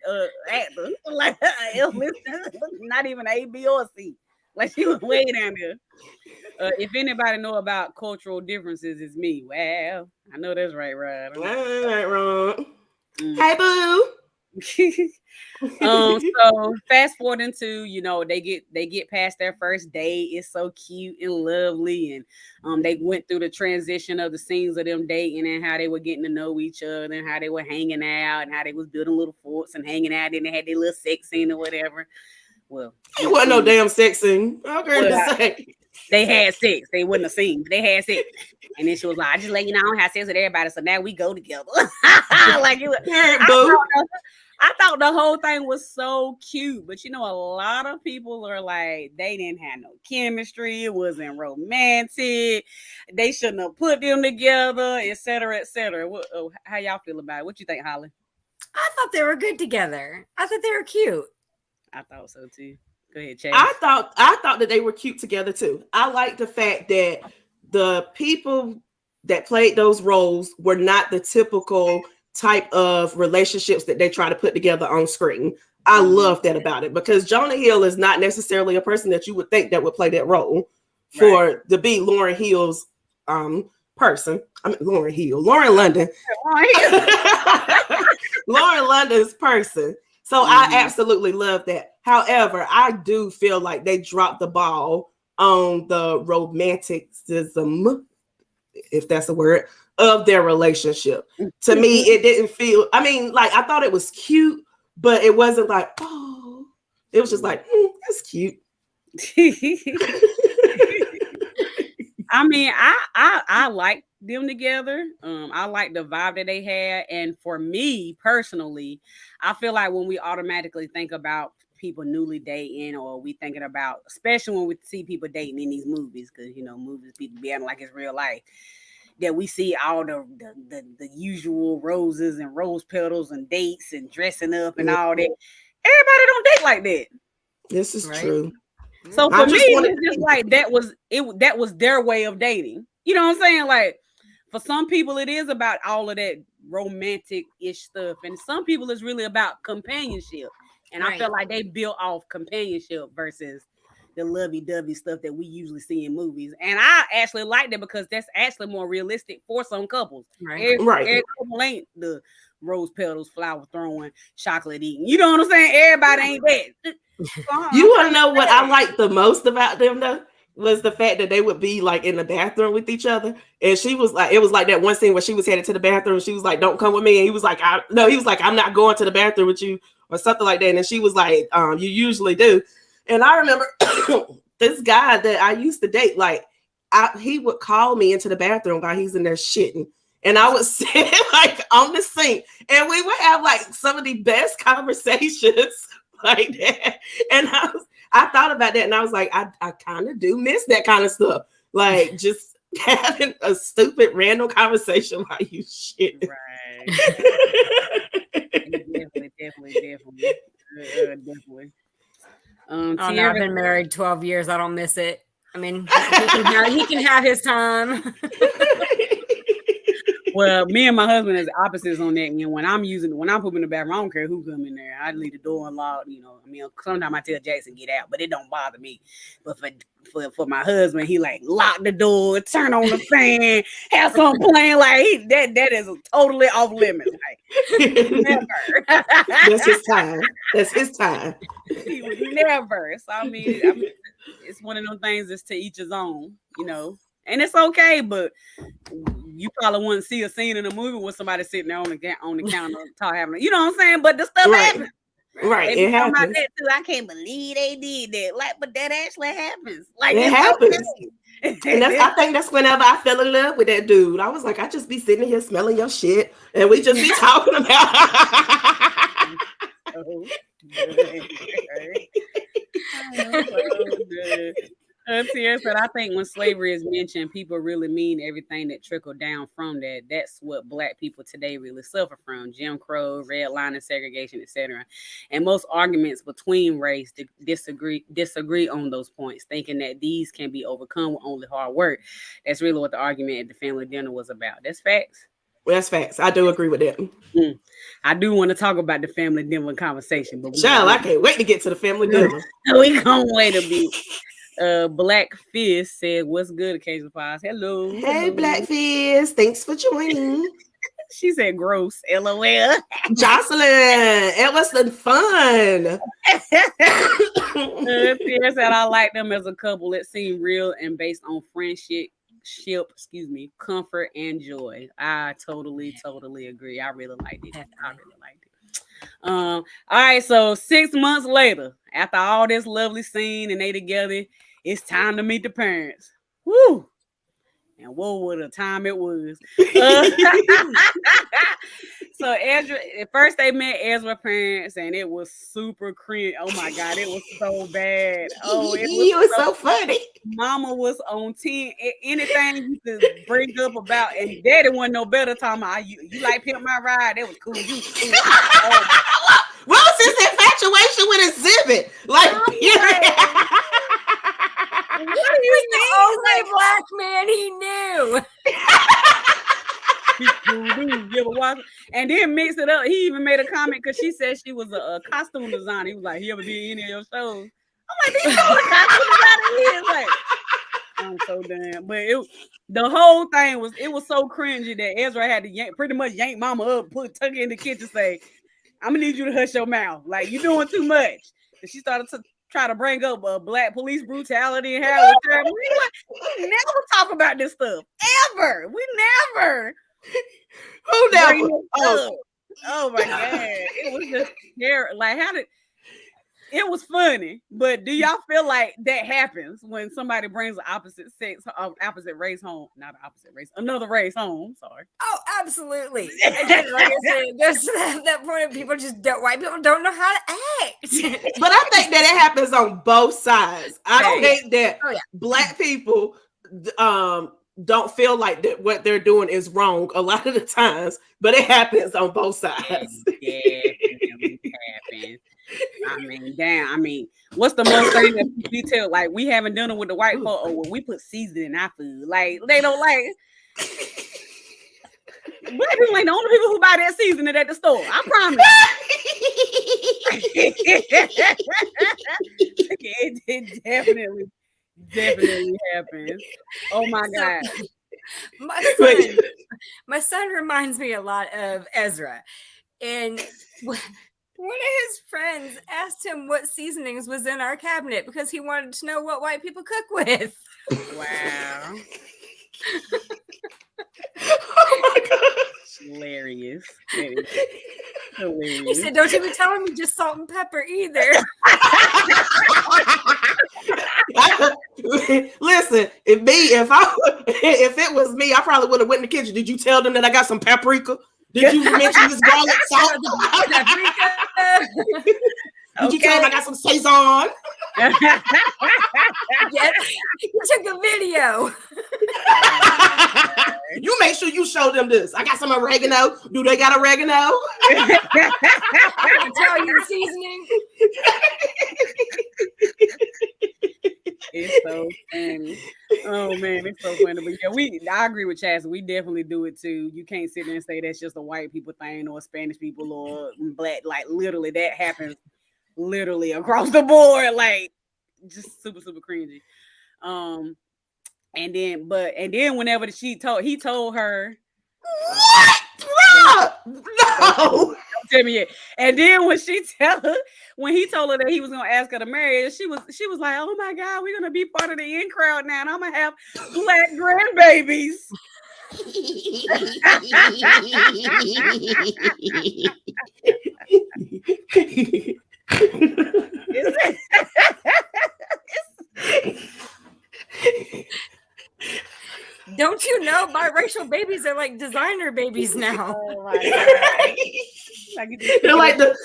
actor, like an F listener, not even A, B, or C. Like she was way down there. If anybody know about cultural differences, it's me. Well, I know that's right, right? Right, wrong. Hey, boo. So fast forward into, they get past their first date. It's so cute and lovely, and they went through the transition of the scenes of them dating and how they were getting to know each other and how they were hanging out and how they was building little forts and hanging out, and they had their little sex scene or whatever. Well, it wasn't no damn sex scene. They had sex. They wasn't a scene, but they had sex. And then she was like, I just let you know I don't have sex with everybody, so now we go together. Like it was, I thought the whole thing was so cute, but a lot of people are like, they didn't have no chemistry, it wasn't romantic, they shouldn't have put them together, etc., etc. How y'all feel about it? What you think, Holli? I thought they were good together. I thought they were cute. I thought so too. Go ahead, Chase. I thought that they were cute together too. I like the fact that the people that played those roles were not the typical type of relationships that they try to put together on screen. I love that about it because Jonah Hill is not necessarily a person that you would think that would play that role for to be Lauren Hill's person. I mean Lauren London. Lauren London's person. So I absolutely love that. However, I do feel like they dropped the ball on the romanticism, if that's a word, of their relationship. To me, it didn't feel, I thought it was cute, but it wasn't like, oh, it was just like, that's cute. I like them together. I like the vibe that they had. And for me personally, I feel like when we automatically think about people newly dating, or we thinking about, especially when we see people dating in these movies, because movies people be acting like it's real life, that we see all the usual roses and rose petals and dates and dressing up and all that. Everybody don't date like that. This is true. So for me, it's just like that was their way of dating. You know what I'm saying? Like for some people, it is about all of that romantic-ish stuff, and some people it's really about companionship. And I feel like they built off companionship versus the lovey-dovey stuff that we usually see in movies. And I actually like that because that's actually more realistic for some couples. Every couple ain't the rose petals, flower throwing, chocolate eating. You know what I'm saying? Everybody ain't that. You want to know what I like the most about them though? Was the fact that they would be like in the bathroom with each other. And she was like, it was like that one scene where she was headed to the bathroom. She was like, don't come with me. And he was like, I'm not going to the bathroom with you or something like that. And she was like, you usually do. And I remember this guy that I used to date, like he would call me into the bathroom while he's in there shitting. And I would sit like on the sink and we would have like some of the best conversations like that. And I thought about that and I was like, I kind of do miss that kind of stuff. Like just having a stupid random conversation while you shit. Right. Definitely. Oh, no, I've been married 12 years. I don't miss it. I mean, he can have his time. Well, me and my husband is opposites on that. And when I'm pooping in the bathroom, I don't care who come in there. I leave the door unlocked. You know, I mean, sometimes I tell Jackson get out, but it don't bother me. But for my husband, he like lock the door, turn on the fan, have something playing. Like that is totally off limits. Like never. That's his time. That's his time. He would never. So I mean, it's one of those things that's to each his own. You know. And it's okay, but you probably wouldn't see a scene in a movie with somebody sitting there on the counter having, you know what I'm saying? But the stuff happens. Right, it happens. About that too. I can't believe they did that. Like, but that actually happens. Like it happens. And I think that's whenever I fell in love with that dude. I was like, I just be sitting here smelling your shit, and we just be talking about. Sierra said, I think when slavery is mentioned, people really mean everything that trickled down from that. That's what Black people today really suffer from: Jim Crow, redlining, segregation, etc. And most arguments between race disagree on those points, thinking that these can be overcome with only hard work. That's really what the argument at the family dinner was about. That's facts. Well, that's facts. I do agree with that. I do want to talk about the family dinner conversation, but I can't wait to get to the family dinner. We can't wait a bit. Black Fizz said, "What's good, Occasional Pies?" Hello. Hey, Black Fizz. Thanks for joining. She said, "Gross." LOL. Jocelyn, it was the fun. Sierra said, "I like them as a couple. It seemed real and based on friendship, comfort and joy." I totally agree. I really liked it. All right, so 6 months later, after all this lovely scene and they together, it's time to meet the parents. Woo! And what a time it was. So Ezra, at first they met Ezra parents, and it was super cringe. Oh my God, it was so bad. Oh, it was so funny. Mama was on 10. Anything you could bring up about, and Daddy wasn't no better. Talking about you like Pimp My Ride. That was cool. You cool. What was his infatuation with Exhibit? Like, what do you mean? The only Black man he knew. And then mix it up. He even made a comment because she said she was a costume designer. He was like, "He ever did any of your shows?" I'm like, "These costume designers." Like, I'm so damn. But the whole thing was so cringy that Ezra had to pretty much yank Mama up, tuck her in the kitchen, say, "I'm gonna need you to hush your mouth. Like, you're doing too much." And she started to try to bring up Black police brutality and how we never talk about this stuff ever. We never. Who never? Oh my God! It was just scary. Like, it was funny, but do y'all feel like that happens when somebody brings an opposite race home? Not opposite race, another race home. Sorry. Oh, absolutely. Like I said, just that point, white people don't know how to act. But I think that it happens on both sides. I don't think that Black people don't feel like that what they're doing is wrong a lot of the times, but it happens on both sides. It happens. I mean, what's the most thing that you tell? Like, we haven't done it with the white folk, or when we put seasoning in our food. Like, they don't like. Black people ain't the only people who buy that seasoning at the store. I promise. It definitely happens. Oh my God. My son reminds me a lot of Ezra. And one of his friends asked him what seasonings was in our cabinet because he wanted to know what white people cook with. Wow. Oh my gosh. Hilarious. He said, "Don't even tell him just salt and pepper either." Listen, if it was me, I probably would have went in the kitchen. Did you tell them that I got some paprika? Did you mention this garlic salt? Did you tell them I got some Saison? Yes, you took a video. You make sure you show them this. I got some oregano. Do they got oregano? Italian seasoning. It's so funny. Oh man, it's so funny. But yeah, I agree with Chaz. We definitely do it too. You can't sit there and say that's just a white people thing or Spanish people or black. Like literally, that happens literally across the board. Like just super cringy. And then whenever he told her, what? No. Tell me it. And then when he told her that he was gonna ask her to marry her, she was like, "Oh my God, we're gonna be part of the in crowd now, and I'm gonna have black grandbabies." Don't you know biracial babies are like designer babies now? Oh my God. They're like the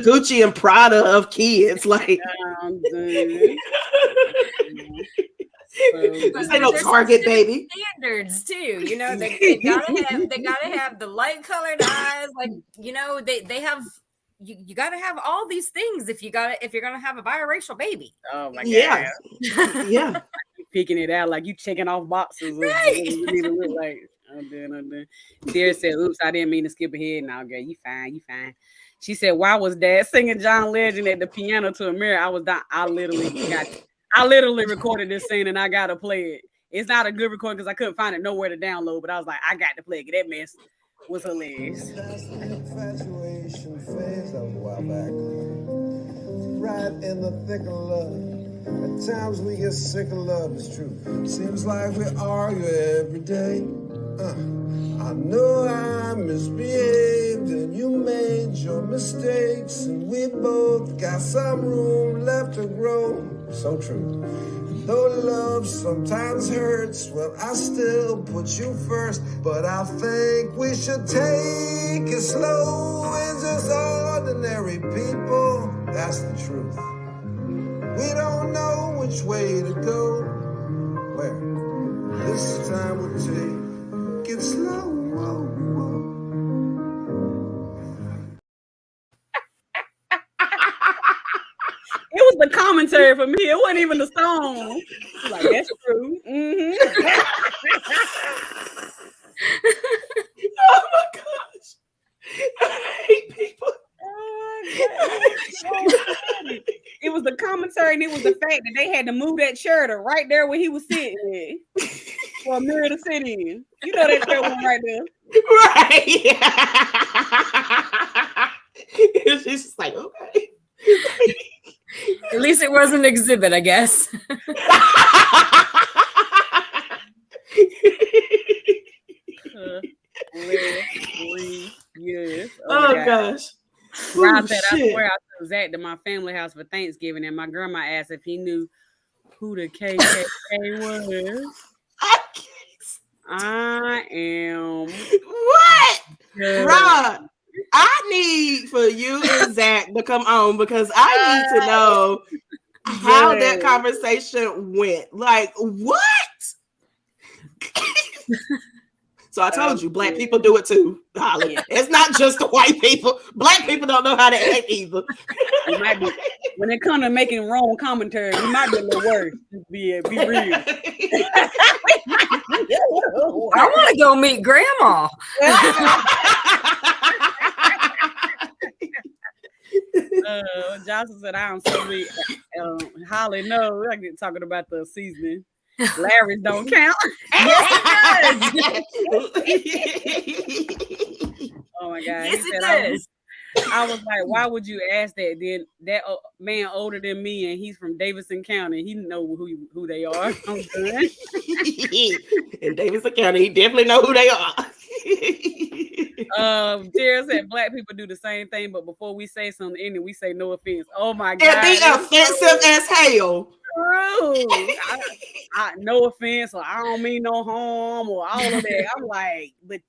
Gucci and Prada of kids. Like this ain't no Target, baby. Standards too, you know. They gotta have the light colored eyes. Like they have. You gotta have all these things if you're gonna have a biracial baby. Oh my God. Yeah. Picking it out like you checking off boxes. Right. You need to look like. I'm done. Dear said, "Oops, I didn't mean to skip ahead." Now, girl, you fine. She said, "Why was Dad singing John Legend at the piano to a mirror?" I literally recorded this scene and I gotta play it. It's not a good recording because I couldn't find it nowhere to download, but I was like, I got to play it. That mess was hilarious. That's the infatuation phase of a while back. Right in the thick of love. At times we get sick of love, it's true. Seems like we argue every day. I know I misbehaved and you made your mistakes, and we both got some room left to grow. So true. Though love sometimes hurts, well, I still put you first. But I think we should take it slow and just ordinary people. That's the truth. We don't know which way to go. Well, this time we'll take it slow. It was the commentary for me. It wasn't even the song. Like, that's true. Mm-hmm. Oh my gosh. I hate people. It was the commentary, and it was the fact that they had to move that chair to right there where he was sitting for a mirror to sit in. You know that chair one right there. Right. She's just like, okay. At least it was an exhibit, I guess. Yes. Oh gosh. Rob said, I swear I took Zach to my family house for Thanksgiving, and my grandma asked if he knew who the KKK was. I am. What? Rob, I need for you and Zach to come on because I need to know how that conversation went. Like, what? So I told you, black people do it too, Holly. It's not just the white people. Black people don't know how to act either. It might be, when it comes to making wrong commentary, it might be a little worse. Be real. I want to go meet Grandma. Johnson said, "I'm so weak." Holly, no, I get talking about the seasoning. Larry's don't count. Yes, it does. Oh my God. Yes, it does. I was like, why would you ask that? Then that man older than me, and he's from Davidson County. He know who they are. I'm good. In Davidson County, he definitely know who they are. Jared said black people do the same thing, but before we say something in it, we say no offense. Oh my And god. be offensive as hell. True. No offense, or I don't mean no harm, or all of that. I'm like, but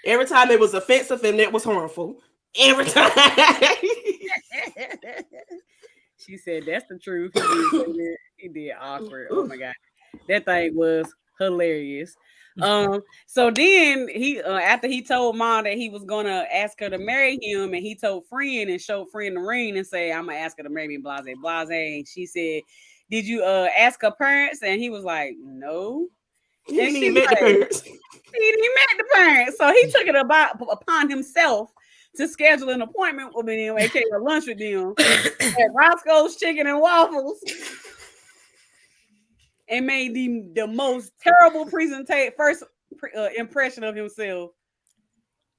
Every time it was offensive and it was harmful. Every time. She said that's the truth. He did awkward. Oh my god. That thing was hilarious. So then he after he told mom that he was gonna ask her to marry him, and he told friend and showed friend the ring and say, I'm gonna ask her to marry me, blase blase. And she said, did you ask her parents? And he was like, no. He didn't even met the parents. He didn't even met the parents. So he took it upon himself to schedule an appointment with them, aka a lunch with them at Roscoe's Chicken and Waffles. And made the most terrible first impression of himself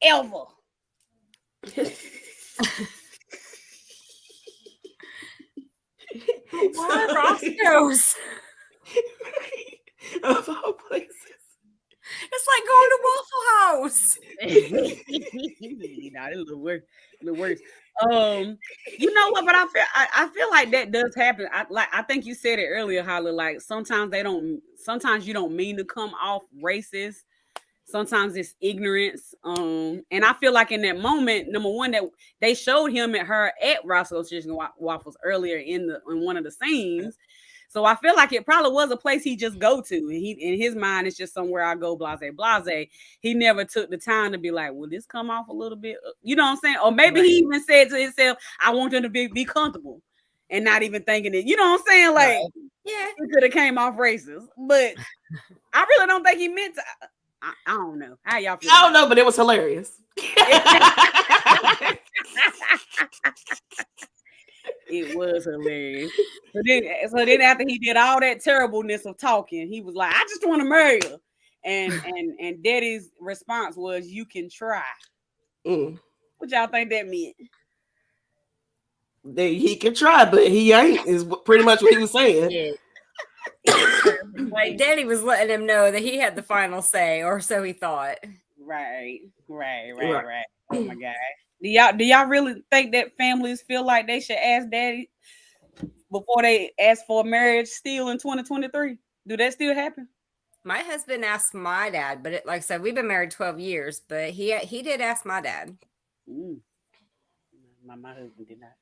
ever. Why Roscoe's? Of all places. It's like going to Waffle House. Nah, it's a little worse. You know what? But I feel like that does happen. I think you said it earlier, Holly. Like sometimes you don't mean to come off racist. Sometimes it's ignorance. And I feel like in that moment, number one, that they showed him and her at Roscoe's Chicken and Waffles earlier in one of the scenes. So I feel like it probably was a place he just go to, and he in his mind it's just somewhere I go, blase blase. He never took the time to be like, will this come off a little bit? You know what I'm saying? Or maybe he even said to himself, I want them to be comfortable, and not even thinking it. You know what I'm saying? Like, yeah, it could have came off racist, but I really don't think he meant to. I don't know how y'all feel. I don't know, but it was hilarious. It was hilarious. So then after he did all that terribleness of talking, he was like, I just want to marry her. And Daddy's response was, you can try. What y'all think that meant? He can try, but he ain't, is pretty much what he was saying. Yeah. Like Daddy was letting him know that he had the final say, or so he thought. Right. Oh my God. Do y'all really think that families feel like they should ask Daddy before they ask for marriage still in 2023? Do that still happen? My husband asked my dad, but like I said, we've been married 12 years, but he did ask my dad. My husband did not.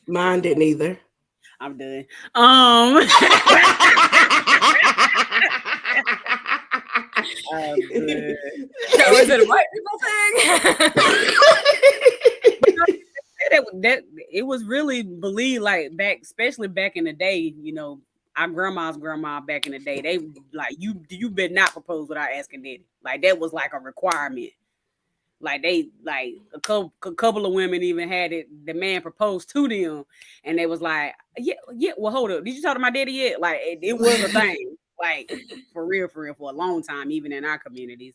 Mine didn't either. I'm done. So is it a white people thing? that it was really believed, like especially back in the day, you know, our grandma's grandma back in the day, they like you better not propose without asking Daddy. Like that was like a requirement. Like they like a couple of women even had it. The man proposed to them, and they was like, yeah. Well, hold up, did you talk to my daddy yet? Like it was a thing. Like for real, for a long time, even in our communities.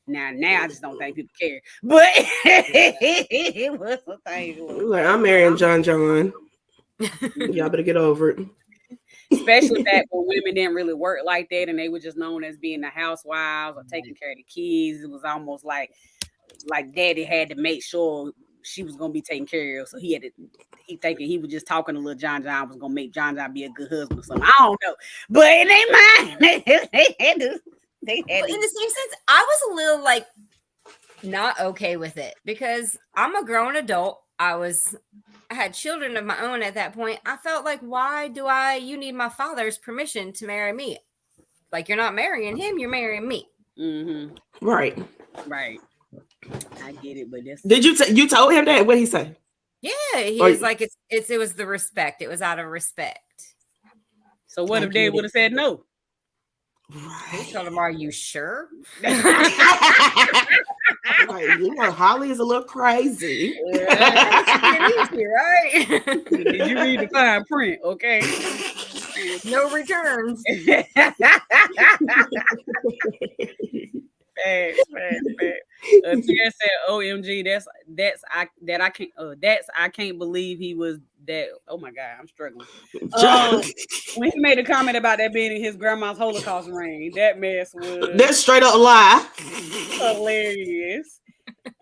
Now I just don't think people care. But it was a thing. Like, I'm marrying John. Y'all better get over it. Especially back when women didn't really work like that, and they were just known as being the housewives or taking care of the kids. It was almost like Daddy had to make sure she was gonna be taken care of. So he thinking he was just talking to little John was gonna make John be a good husband or something. I don't know, but it ain't mine. They had to. In the same sense, I was a little like not okay with it because I'm a grown adult. I had children of my own at that point. I felt like, why do you need my father's permission to marry me? Like, you're not marrying him, you're marrying me. Mm-hmm. Right. I get it, but this. Did you told him that? What did he say? Yeah, he was like, it was the respect. It was out of respect. So what if Dad would have said no? He told him, "Are you sure?" Like, Holly is a little crazy. Right? Did you read the fine print? Okay. No returns. Bad. Pierre said, "OMG, I can't believe he was that." Oh my God, I'm struggling. When he made a comment about that being in his grandma's Holocaust ring, that mess was That's straight up lie. hilarious.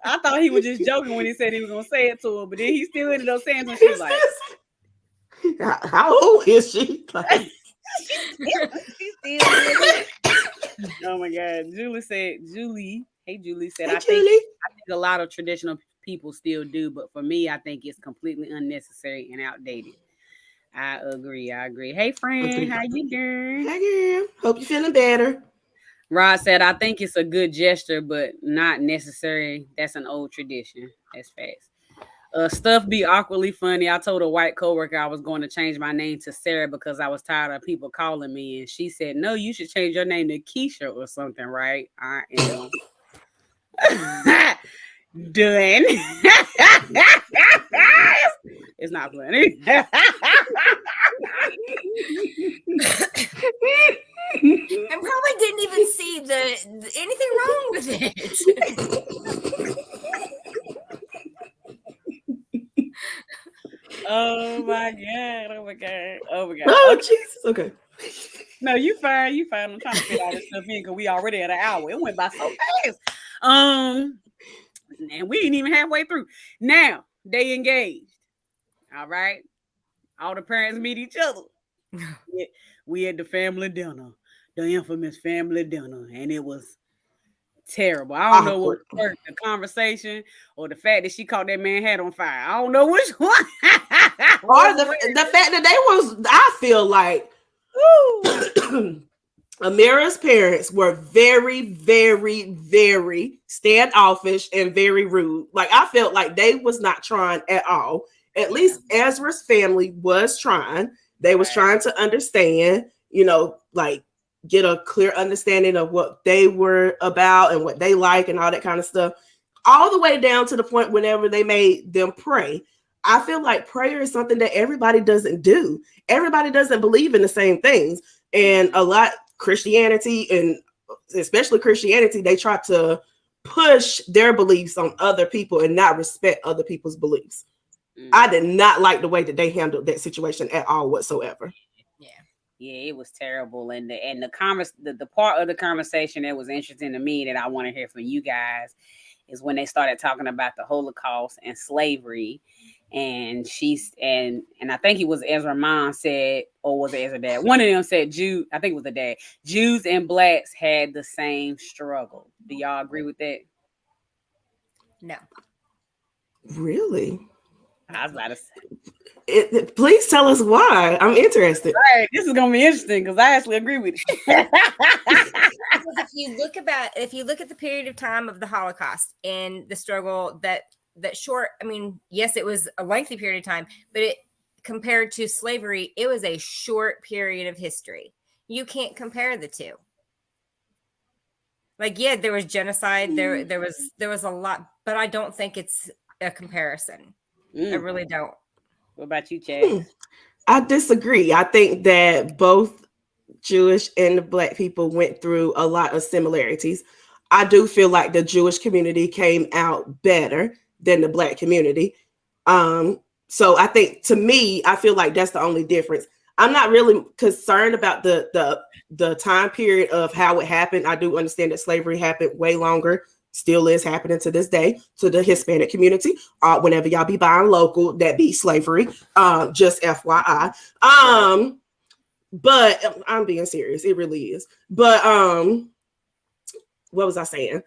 I thought he was just joking when he said he was gonna say it to her, but then he still ended up saying something. She was like, How old is she? Like, she still did. Oh my God. Hey Julie said, hey, I Julie. think a lot of traditional people still do, but for me, I think it's completely unnecessary and outdated. I agree. Hey friend, how you doing? Hey, girl. Hope you're feeling better. Rod said, I think it's a good gesture, but not necessary. That's an old tradition. That's facts. Stuff be awkwardly funny. I told a white coworker I was going to change my name to Sarah because I was tired of people calling me, and she said, "No, you should change your name to Keisha or something." Right? I am done. It's not funny. I probably didn't even see anything wrong with it. Oh my God. Oh, Jesus. Okay. No, you fine. I'm trying to fit all this stuff in because we already at an hour. It went by so fast. And we ain't even halfway through. Now they engaged. All right. All the parents meet each other. We had the family dinner, the infamous family dinner, and it was terrible. I don't know what was the conversation or the fact that she caught that man hat on fire. I don't know which one. Or the fact that they was, I feel like Amira's parents were very, very, very standoffish and very rude. Like, I felt like they was not trying at all. At least Ezra's family was trying. They was trying to understand, like get a clear understanding of what they were about and what they like and all that kind of stuff. All the way down to the point whenever they made them pray. I feel like prayer is something that everybody doesn't do. Everybody doesn't believe in the same things. And a lot Christianity, and especially Christianity, they try to push their beliefs on other people and not respect other people's beliefs. I did not like the way that they handled that situation at all whatsoever. Yeah, it was terrible. And the part of the conversation that was interesting to me that I want to hear from you guys is when they started talking about the Holocaust and slavery. And I think it was Ezra's mom said, or was it Ezra's dad? One of them said I think it was the dad. Jews and blacks had the same struggle. Do y'all agree with that? No. Really? I was about to say. Please tell us why. I'm interested. All right, this is gonna be interesting because I actually agree with it. If you look at the period of time of the Holocaust and the struggle that short, I mean, yes, it was a lengthy period of time, but it compared to slavery, it was a short period of history. You can't compare the two. Like, yeah, there was genocide, there was a lot, but I don't think it's a comparison. I really don't. What about you, Chad? I disagree. I think that both Jewish and the black people went through a lot of similarities. I do feel like the Jewish community came out better than the black community. So I think, to me, I feel like that's the only difference. I'm not really concerned about the time period of how it happened. I do understand that slavery happened way longer, still is happening to this day to the Hispanic community. Whenever y'all be buying local, that be slavery. Just FYI. But I'm being serious. It really is. But what was I saying?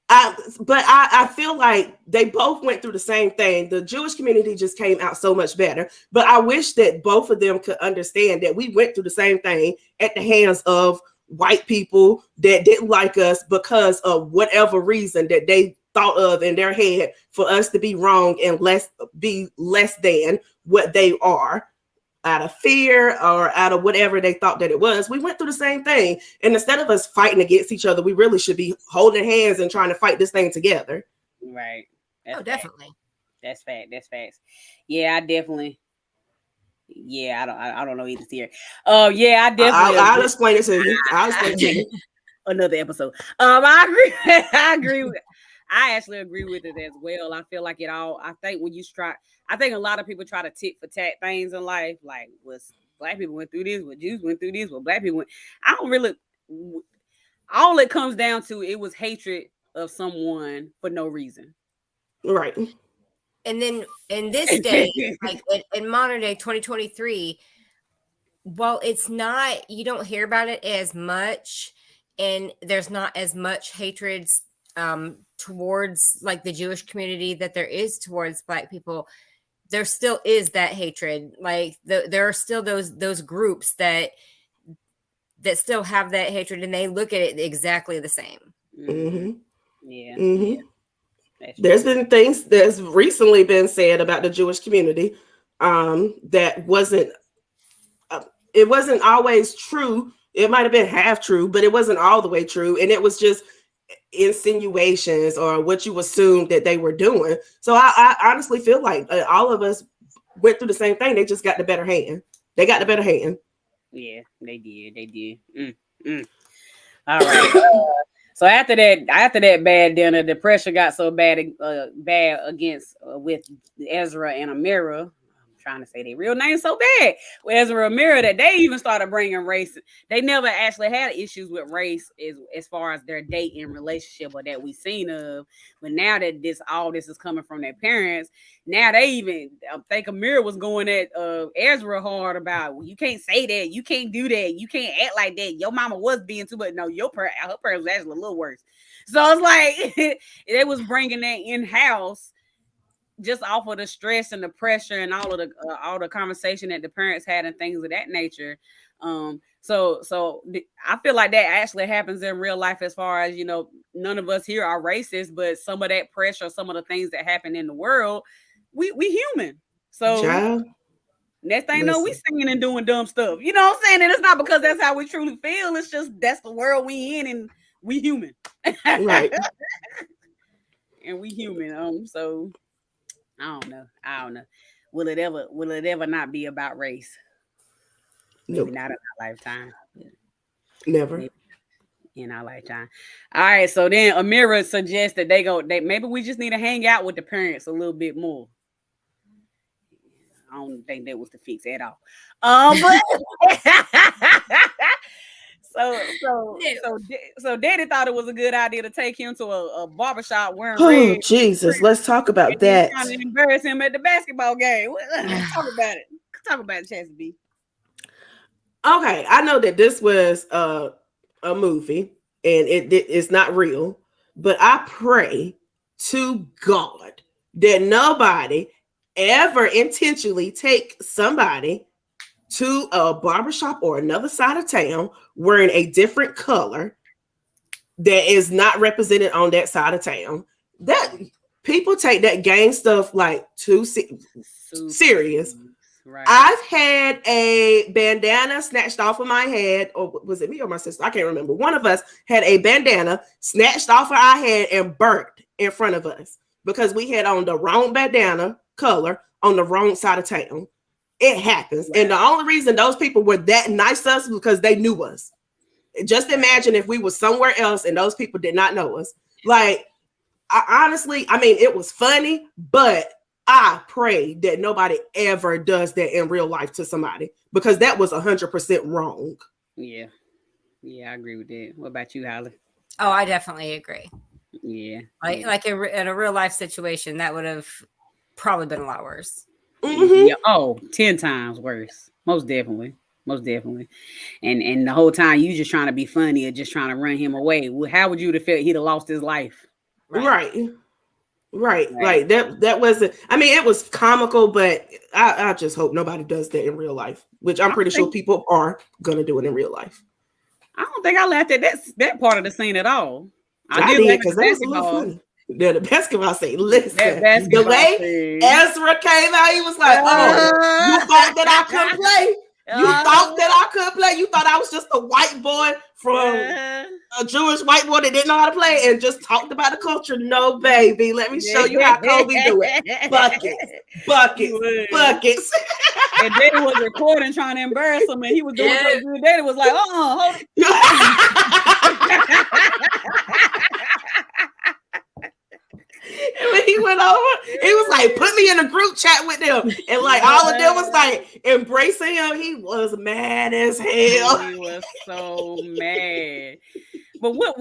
I feel like they both went through the same thing. The Jewish community just came out so much better. But I wish that both of them could understand that we went through the same thing at the hands of white people that didn't like us because of whatever reason that they thought of in their head for us to be wrong and be less than what they are. Out of fear or out of whatever they thought that it was, we went through the same thing. And instead of us fighting against each other, we really should be holding hands and trying to fight this thing together. Right. Definitely. That's fact. Yeah, I definitely. Yeah, I don't know either here. Yeah, I definitely. I'll explain it to you. Another episode. I agree. I actually agree with it as well. I feel like it all. I think when you try, I think a lot of people try to tit for tat things in life. Like, was black people went through this, what Jews went through this, what black people went. I don't really. All it comes down to, it was hatred of someone for no reason. Right. And then in this day, like in modern day 2023, while it's not, you don't hear about it as much, and there's not as much hatred towards like the Jewish community that there is towards black people. There still is that hatred. Like there are still those groups that still have that hatred, and they look at it exactly the same. Mm-hmm. Yeah. Mm-hmm. Yeah. There's been things that's recently been said about the Jewish community that wasn't it wasn't always true. It might have been half true, but it wasn't all the way true, and it was just insinuations or what you assumed that they were doing. So I honestly feel like all of us went through the same thing. They just got the better hand. They got the better hand. Yeah, they did. All right. So after that bad dinner, the pressure got so bad against with Ezra and Amira. I'm trying to say their real names so bad with Ezra and Amira that they even started bringing race. They never actually had issues with race as far as their dating relationship or that we seen of. But now that all this is coming from their parents, now they even think Amira was going at Ezra hard about, well, you can't say that, you can't do that, you can't act like that. Your mama was being too, but no, her parents was actually a little worse. So it's like they was bringing that in house just off of the stress and the pressure and all the conversation that the parents had and things of that nature. So I feel like that actually happens in real life, as far as, none of us here are racist, but some of that pressure, some of the things that happen in the world, we human. So Child, next thing you know, we singing and doing dumb stuff. You know what I'm saying? And it's not because that's how we truly feel. It's just that's the world we in, and we human. right. And we human. So I don't know. Will it ever not be about race? Maybe not in our lifetime. Never. Maybe in our lifetime. All right. So then Amira suggests that maybe we just need to hang out with the parents a little bit more. I don't think that was the fix at all. But so Daddy thought it was a good idea to take him to a barbershop wearing red. Oh, Jesus. Let's talk about that. Trying to embarrass him at the basketball game. Talk about it. Talk about it, Chassie B. Okay, I know that this was a movie and it's not real, but I pray to God that nobody ever intentionally take somebody to a barbershop or another side of town wearing a different color that is not represented on that side of town. That people take that gang stuff like too serious. Right. I've had a bandana snatched off of my head, or was it me or my sister? I can't remember. One of us had a bandana snatched off of our head and burnt in front of us because we had on the wrong bandana color on the wrong side of town. It happens. Right. And the only reason those people were that nice to us was because they knew us. Just imagine if we were somewhere else and those people did not know us. Like, honestly, it was funny, but I pray that nobody ever does that in real life to somebody, because that was 100% wrong. Yeah, I agree with that. What about you, Holly? Oh, I definitely agree. Yeah, like in a real life situation, that would have probably been a lot worse. Mm-hmm. Yeah, 10 times worse. Most definitely. And the whole time you just trying to be funny or just trying to run him away. Well, how would you have felt he'd have lost his life? Right. Like that wasn't, it was comical, but I just hope nobody does that in real life, which I'm pretty sure people are gonna do it in real life. I don't think I laughed at that part of the scene at all. I did, because that was a little funny. The basketball scene. Listen, the way scene. Ezra came out, he was like, "Oh, you thought that I couldn't play? You thought that I could play? You thought I was just a white boy from a Jewish white boy that didn't know how to play and just talked about the culture? No, baby. Let me show you how Kobe do it. Buckets. And Daddy was recording, trying to embarrass him, and he was doing so good. Daddy was like, hold it. when he went over, he was like, put me in a group chat with them. And like all of them was like embracing him. He was mad as hell. He was so mad. But what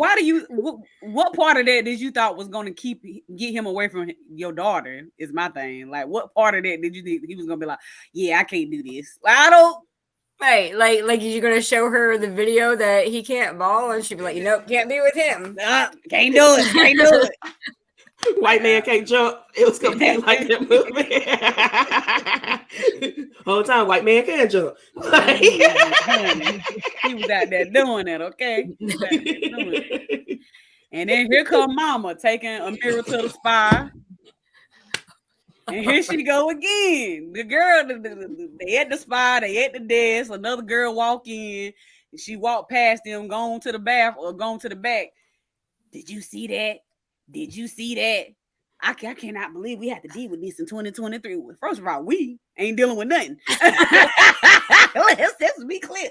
part of that did you thought was going to get him away from your daughter is my thing. Like, what part of that did you think he was going to be like, yeah, I can't do this? Like, I don't. Right, like you're gonna show her the video that he can't ball, and she'd be like, nope, can't be with him. Can't do it. Can't do it. White man can't jump. It was gonna be like that movie. Whole time, white man can't jump. He was out there doing it, okay? He was out there doing it. And then here come Mama taking a mirror to the spy. And here she go again. The girl, they at the spy, they at the desk. Another girl walk in. And she walked past them, going to the bath or going to the back. Did you see that? Did you see that? I cannot believe we have to deal with this in 2023. First of all, we ain't dealing with nothing. Let's be clear.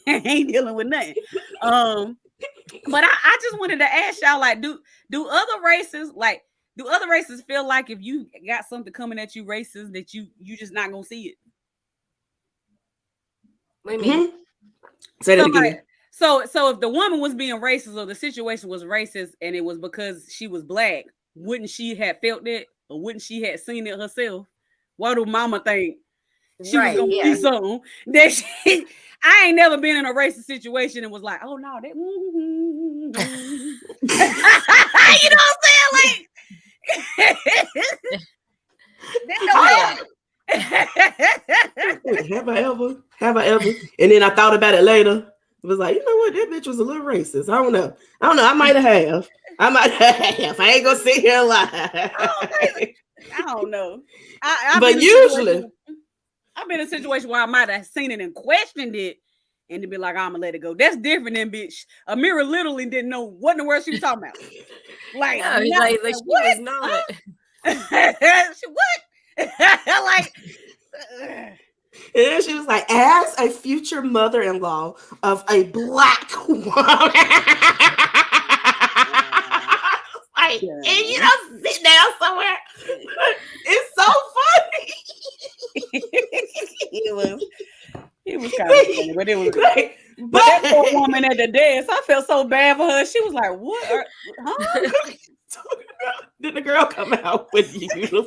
Ain't dealing with nothing. But I just wanted to ask y'all, like, do other races feel like if you got something coming at you racist that you just not gonna see it? What do you mean? Say that again. So if the woman was being racist or the situation was racist and it was because she was black, wouldn't she have felt it or wouldn't she have seen it herself? Why do Mama think she was gonna see something that I ain't never been in a racist situation and was like, oh no, that you know what I'm saying? Like Have I ever? And then I thought about it later. It was like, you know what? That bitch was a little racist. I don't know. I might have. I ain't gonna sit here and lie. I don't know. But usually, I've been in a situation where I might have seen it and questioned it, and to be like, I'm gonna let it go. That's different than bitch. Amira literally didn't know what in the world she was talking about. Like, no, like she was not. What? Like. And then she was like, as a future mother-in-law of a black woman. Like, and you don't sit down somewhere. It's so funny. It was kind of funny, but it was like, but that poor woman at the desk, I felt so bad for her. She was like, what? Huh? Did the girl come out with uniform?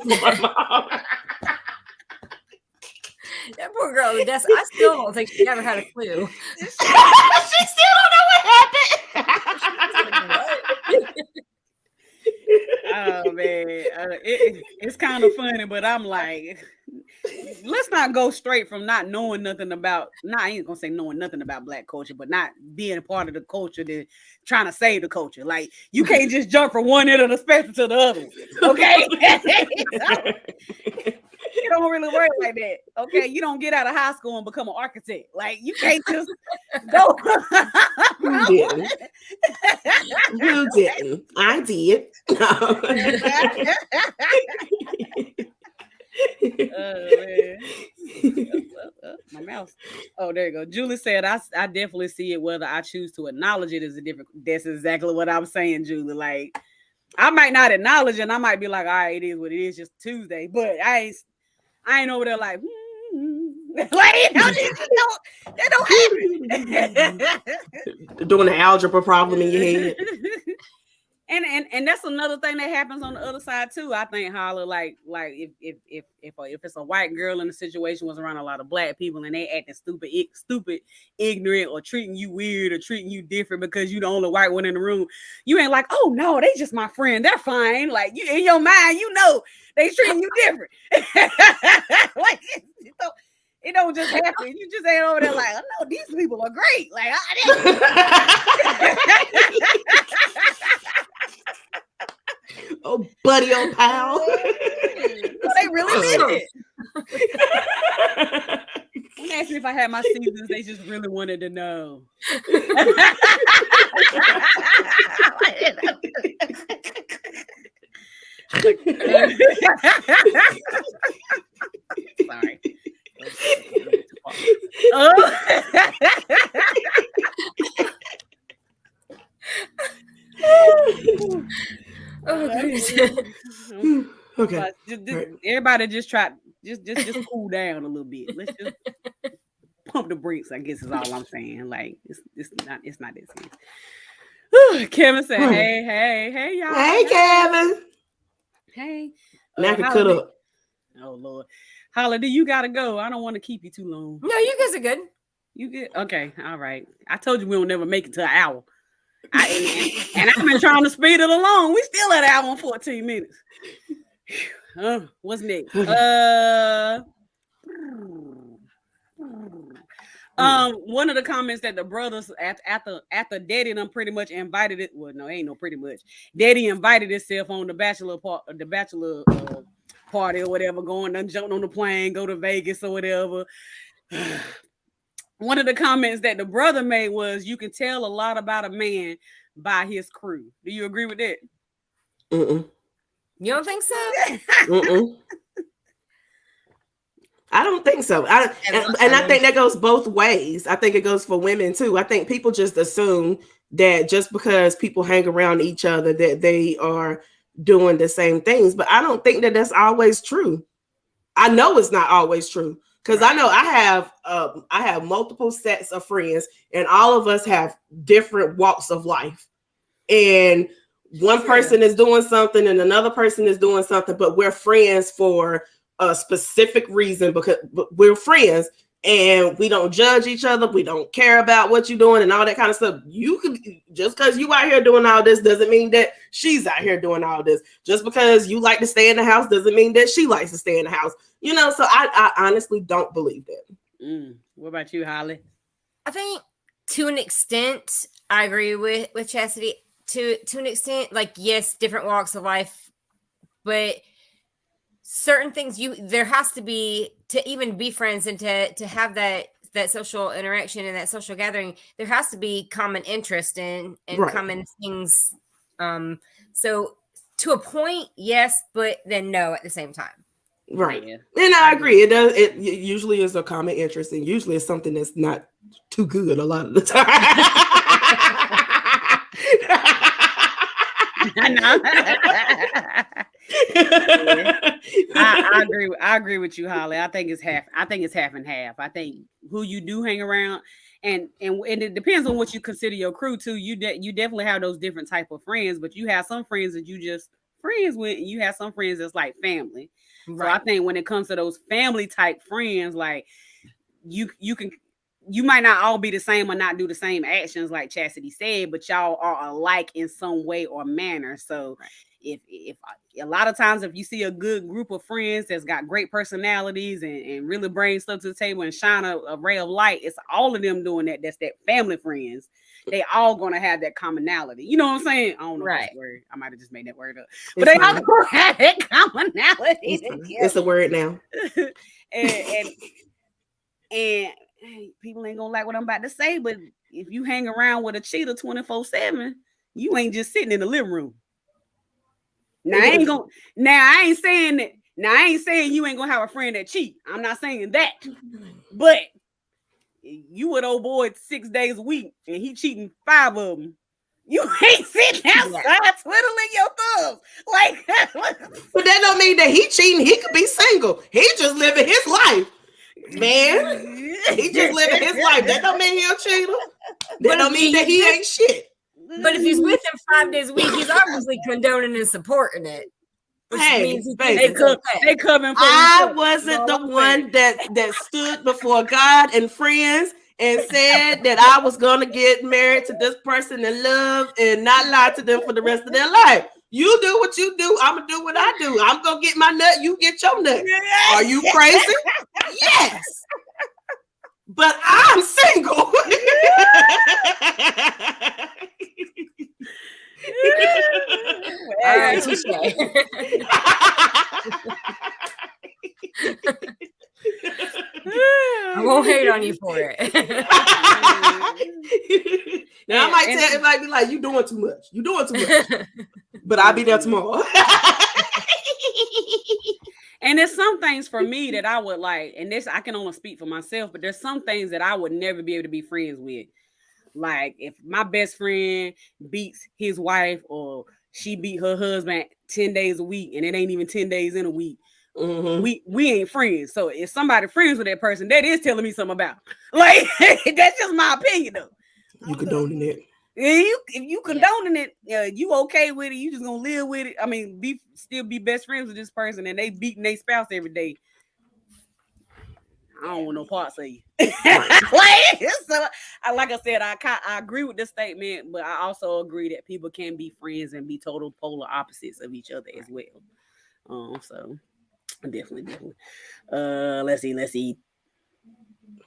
That poor girl at the desk, I still don't think she ever had a clue. She still don't know what happened. Oh man, it's kind of funny, but I'm like, let's not go straight from not knowing nothing about. I ain't gonna say knowing nothing about black culture, but not being a part of the culture to trying to save the culture. Like, you can't just jump from one end of the spectrum to the other. Okay. You don't really work like that. Okay, you don't get out of high school and become an architect. Like, you can't just go. You didn't. I did. Man. My mouse. Oh, there you go. Julie said, I definitely see it. Whether I choose to acknowledge it is a different. That's exactly what I'm saying, Julie. Like, I might not acknowledge it, and I might be like, all right, it is what it is, just Tuesday. But I ain't over there like, like, that don't happen. Doing the algebra problem in your head. And that's another thing that happens on the other side too. I think, Holla, like if it's a white girl in the situation was around a lot of black people and they acting stupid, ignorant, or treating you weird or treating you different because you the only white one in the room, you ain't like, oh no, they just my friend, they're fine. Like, you in your mind, you know they treating you different. Like, it don't just happen. You just ain't over there like, oh no, these people are great. Like, oh, buddy, oh pal. They really did it. When they asked me if I had my seasons, they just really wanted to know. Sorry. Oh, goodness. Okay. But everybody just try just cool down a little bit. Let's just pump the brakes, I guess is all I'm saying. Like it's not that serious. Kevin said, hey, y'all. Hey, Kevin. Hey. Now I can cut up. Oh Lord. Holiday, you gotta go. I don't want to keep you too long. No, you guys are good. You good? Okay, all right. I told you we don't never make it to an hour. And I've been trying to speed it along. We still at an hour and 14 minutes. What's next? One of the comments that the brothers after Daddy and them pretty much invited it. Well, no, ain't no pretty much. Daddy invited himself on the bachelor party or whatever, going and jumping on the plane, go to Vegas or whatever. One of the comments that the brother made was, "You can tell a lot about a man by his crew." Do you agree with that? You don't think so? I don't think so. I think that goes both ways. I think it goes for women too. I think people just assume that just because people hang around each other that they are doing the same things, but I don't think that that's always true. I know it's not always true because I know I have multiple sets of friends, and all of us have different walks of life. And one person is doing something, and another person is doing something, but we're friends for a specific reason because we're friends and we don't judge each other. We don't care about what you're doing and all that kind of stuff. You could just because you out here doing all this doesn't mean that she's out here doing all this. Just because you like to stay in the house doesn't mean that she likes to stay in the house. You know, so I honestly don't believe that. What about you, Holly? I think to an extent, I agree with Chastity. To an extent, like, yes, different walks of life, but certain things there has to be, to even be friends and to have that social interaction and that social gathering, there has to be common interest and common things. So to a point, yes, but then no at the same time. Right. Yeah. And I agree. It does. It usually is a common interest, and usually it's something that's not too good a lot of the time. I know. I agree with you, Holly. I think it's half and half. I think who you do hang around, and it depends on what you consider your crew too. You definitely have those different type of friends, but you have some friends that you just friends with, and you have some friends that's like family. Right. So I think when it comes to those family type friends, like you might not all be the same or not do the same actions like Chastity said, but y'all are alike in some way or manner. So if a lot of times if you see a good group of friends that's got great personalities and really bring stuff to the table and shine a ray of light, it's all of them doing that. That's that family friends. They all gonna have that commonality. You know what I'm saying? I don't know that word. I might have just made that word up. But they all gonna have that commonality. It's a word now. and people ain't gonna like what I'm about to say, but if you hang around with a cheater 24/7, you ain't just sitting in the living room. Now I ain't saying you ain't gonna have a friend that cheat. I'm not saying that. But you with old boy 6 days a week and he cheating 5 of them. You ain't sitting outside twiddling your thumbs. Like, but that don't mean that he cheating. He could be single. He just living his life. Man, he just living his life. That don't mean he a cheater. That don't mean that he ain't shit. But if he's with him 5 days a week, he's obviously condoning and supporting it. Hey, they coming for I wasn't the one that stood before God and friends and said that I was going to get married to this person in love and not lie to them for the rest of their life. You do what you do. I'm going to do what I do. I'm going to get my nut. You get your nut. Are you crazy? Yes. But I'm single. All right, touche. I won't hate on you for it. Now it might be like, you doing too much. You doing too much. But I'll be there tomorrow. And there's some things for me that I would like, and this I can only speak for myself, but there's some things that I would never be able to be friends with. Like if my best friend beats his wife or she beat her husband 10 days a week, and it ain't even 10 days in a week. Mm-hmm. We ain't friends. So if somebody friends with that person, that is telling me something about. Like, that's just my opinion, though. You condoning it. If you condoning it, you okay with it, you just gonna live with it. I mean, still be best friends with this person, and they beating their spouse every day. I don't want no parts of you. Like I said, I agree with this statement, but I also agree that people can be friends and be total polar opposites of each other as well. So definitely. Let's see.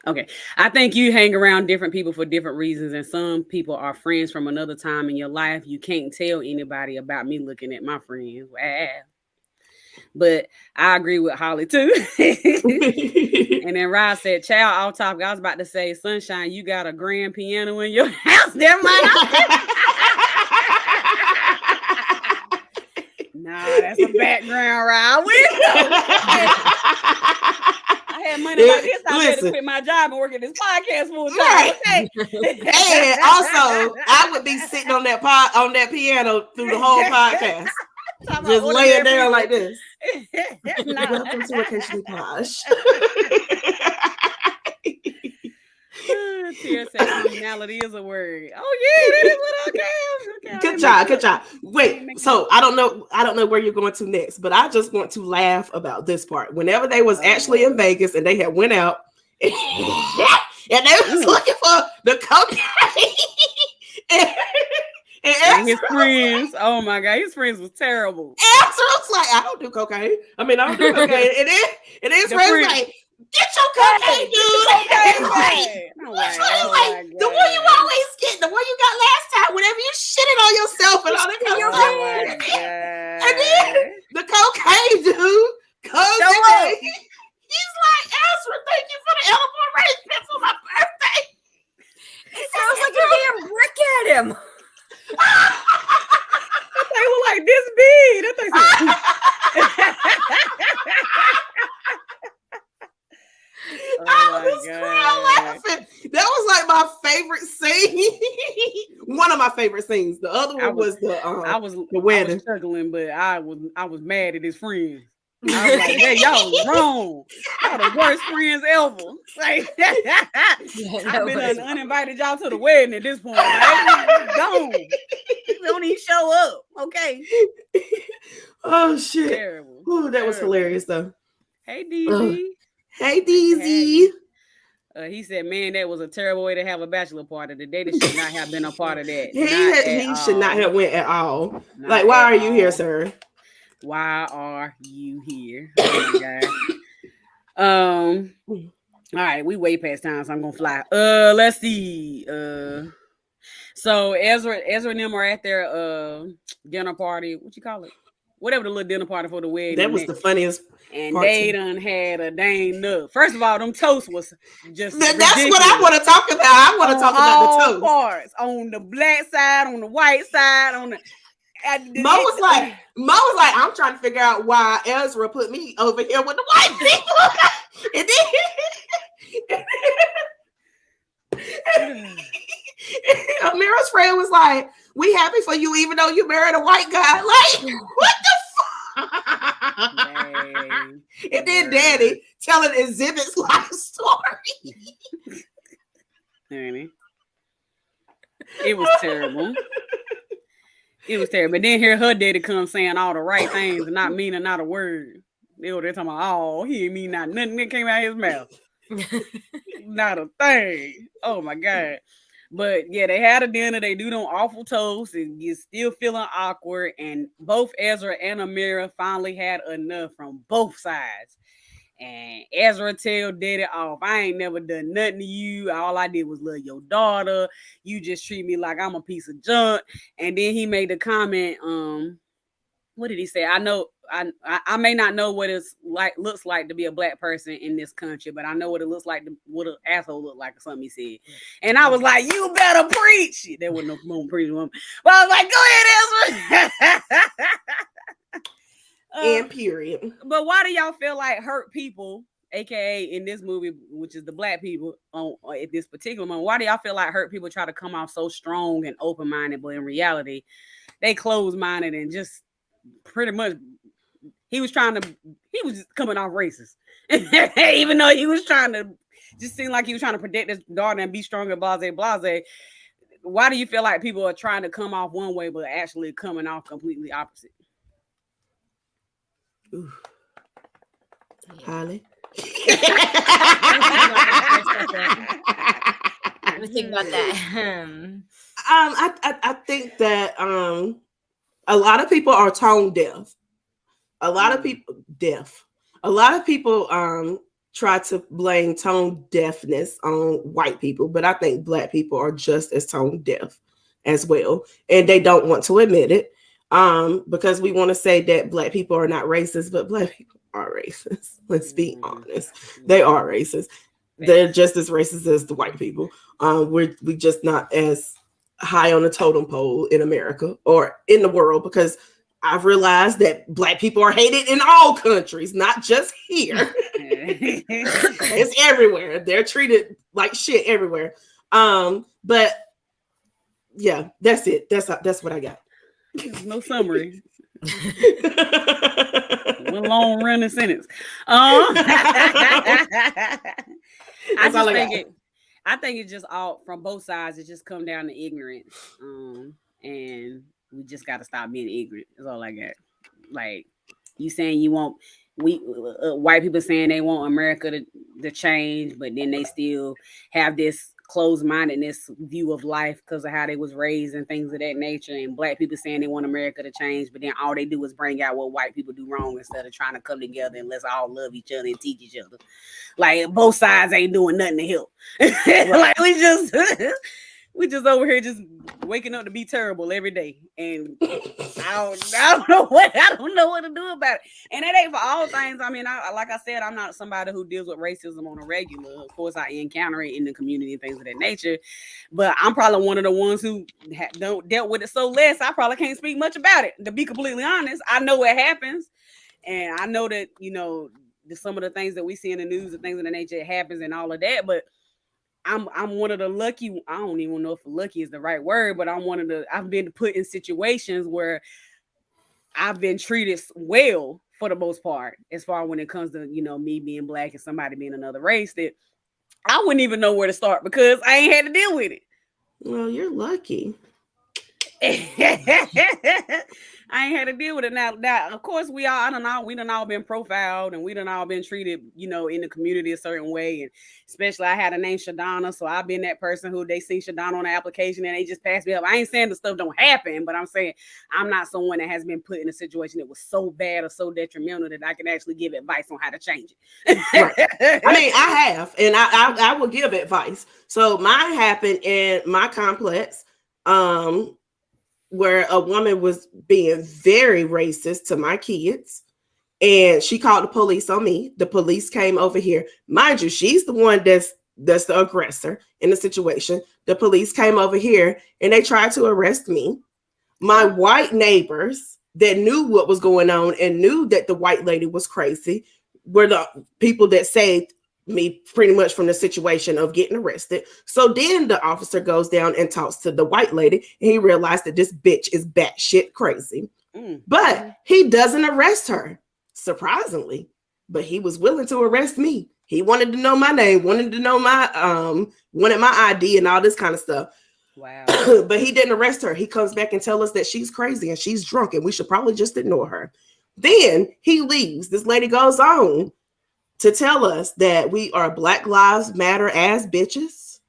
Okay, I think you hang around different people for different reasons, and some people are friends from another time in your life. You can't tell anybody about me looking at my friends. Wow. But I agree with Holli too. And then Rod said, "Child, off topic. I was about to say, Sunshine, you got a grand piano in your house." Never mind. Nah, that's a background, Rod. I had money like this. I had to quit my job and work at this podcast full time. Right. Okay. And also, I would be sitting on that piano through the whole podcast. Just laying down like this. Welcome to Occasionally Posh. Tia said commonality is a word. Oh yeah, that is what okay. Good job. Wait, so I don't know where you're going to next, but I just want to laugh about this part. Whenever they was actually in Vegas and they had went out and they was looking for the cocaine and his friends. Oh my God, his friends was terrible. Answer was like, I don't do cocaine. I mean, I don't do cocaine. And his friends was like, get your cocaine, dude. The one you always get, the one you got last time, whenever you shitted on yourself and all that kind of stuff. And then the cocaine dude comes in. He's like, Ezra, thank you for the edible arrangement for my birthday. It sounds like a damn brick at him. They were like this big. I was crying laughing. That was like my favorite scene. One of my favorite scenes. The other one was the wedding. I was struggling, but I was mad at his friends. I was like, "Hey, y'all was wrong. Y'all the worst friends ever." Like, I've been uninvited y'all to the wedding at this point. Like, gone. Don't even show up. Okay. Oh shit. Terrible. Ooh, that was hilarious though. Hey, DZ. Hey, DZ. He said, "Man, that was a terrible way to have a bachelor party. The data should not have been a part of that. He should not have went at all. Like, why are you here, sir? Why are you here?" Oh my God. All right, we way past time, so I'm gonna fly. Let's see. So Ezra and them are at their dinner party. What you call it? Whatever the little dinner party for the wedding. That was the funniest. And they done had a dang nut. First of all, them toasts was just that's what I want to talk about. I want to talk about the toast. Parts. On the black side, on the white side, on the Mo was like, I'm trying to figure out why Ezra put me over here with the white people. and then Amira's friend was like, "We happy for you, even though you married a white guy." Like, what the fuck? And then Daddy telling Exhibit's life story. It was terrible. It was terrible. But then hear her daddy come saying all the right things and not meaning not a word. They were there talking about, "Oh, he didn't mean nothing that came out of his mouth." Not a thing. Oh my God. But yeah, they had a dinner. They do them awful toast, and you're still feeling awkward. And both Ezra and Amira finally had enough from both sides. And Ezra tell Daddy off, "I ain't never done nothing to you. All I did was love your daughter. You just treat me like I'm a piece of junk." And then he made the comment, what did he say? I know I may not know what it's like looks like to be a black person in this country, but I know what it looks like what an asshole look like or something he said. And I was like, "You better preach." There wasn't no moment preaching woman. But I was like, "Go ahead, Ezra." And period. But why do y'all feel like hurt people, aka in this movie, which is the black people at this particular moment, why do y'all feel like hurt people try to come off so strong and open-minded, but in reality they closed-minded and just pretty much he was just coming off racist. Even though he was trying to just seem like he was trying to protect his daughter and be stronger, blase. Why do you feel like people are trying to come off one way but actually coming off completely opposite? Ooh. Holly. Let me think about that. I think that a lot of people are tone deaf. A lot of people try to blame tone deafness on white people, but I think Black people are just as tone deaf as well, and they don't want to admit it because we want to say that Black people are not racist, but Black people are racist. Let's be honest, they are racist. They're just as racist as the white people. We just not as high on the totem pole in America or in the world, because I've realized that Black people are hated in all countries, not just here. It's everywhere. They're treated like shit everywhere. But yeah, that's it. That's what I got. No summary. One long running sentence. I think it's just all from both sides. It just come down to ignorance, and we just got to stop being ignorant. That's all I got. Like you saying, white people saying they want America to change, but then they still have this closed-mindedness view of life because of how they was raised and things of that nature. And Black people saying they want America to change, but then all they do is bring out what white people do wrong instead of trying to come together and let's all love each other and teach each other. Like both sides ain't doing nothing to help. Like we just over here just waking up to be terrible every day, and I don't know what to do about it. And it ain't for all things. I mean, like I said, I'm not somebody who deals with racism on a regular. Of course, I encounter it in the community and things of that nature, but I'm probably one of the ones who don't dealt with it so less. I probably can't speak much about it. To be completely honest, I know it happens, and I know that some of the things that we see in the news and things of the nature, it happens and all of that, but I'm one of the lucky. I don't even know if lucky is the right word, but I've been put in situations where I've been treated well for the most part, as far when it comes to me being Black and somebody being another race, that I wouldn't even know where to start because I ain't had to deal with it. Well, you're lucky. I ain't had to deal with it. Now, of course, we done all been profiled and we done all been treated, in the community a certain way. And especially I had a name Shadonna, so I've been that person who they see Shadonna on the application and they just pass me up. I ain't saying the stuff don't happen, but I'm saying I'm not someone that has been put in a situation that was so bad or so detrimental that I can actually give advice on how to change it. Right. I mean, I have, and I will give advice. So mine happened in my complex, where a woman was being very racist to my kids, and she called the police on me. The police came over here. Mind you, she's the one that's the aggressor in the situation. The police came over here and they tried to arrest me. My white neighbors that knew what was going on and knew that the white lady was crazy were the people that saved me pretty much from the situation of getting arrested. So then the officer goes down and talks to the white lady, and he realized that this bitch is batshit crazy. But he doesn't arrest her, surprisingly. But he was willing to arrest me. He wanted to know my name, wanted to know wanted my ID and all this kind of stuff. Wow. But he didn't arrest her. He comes back and tells us that she's crazy and she's drunk and we should probably just ignore her. Then he leaves. This lady goes on to tell us that we are Black Lives Matter ass bitches.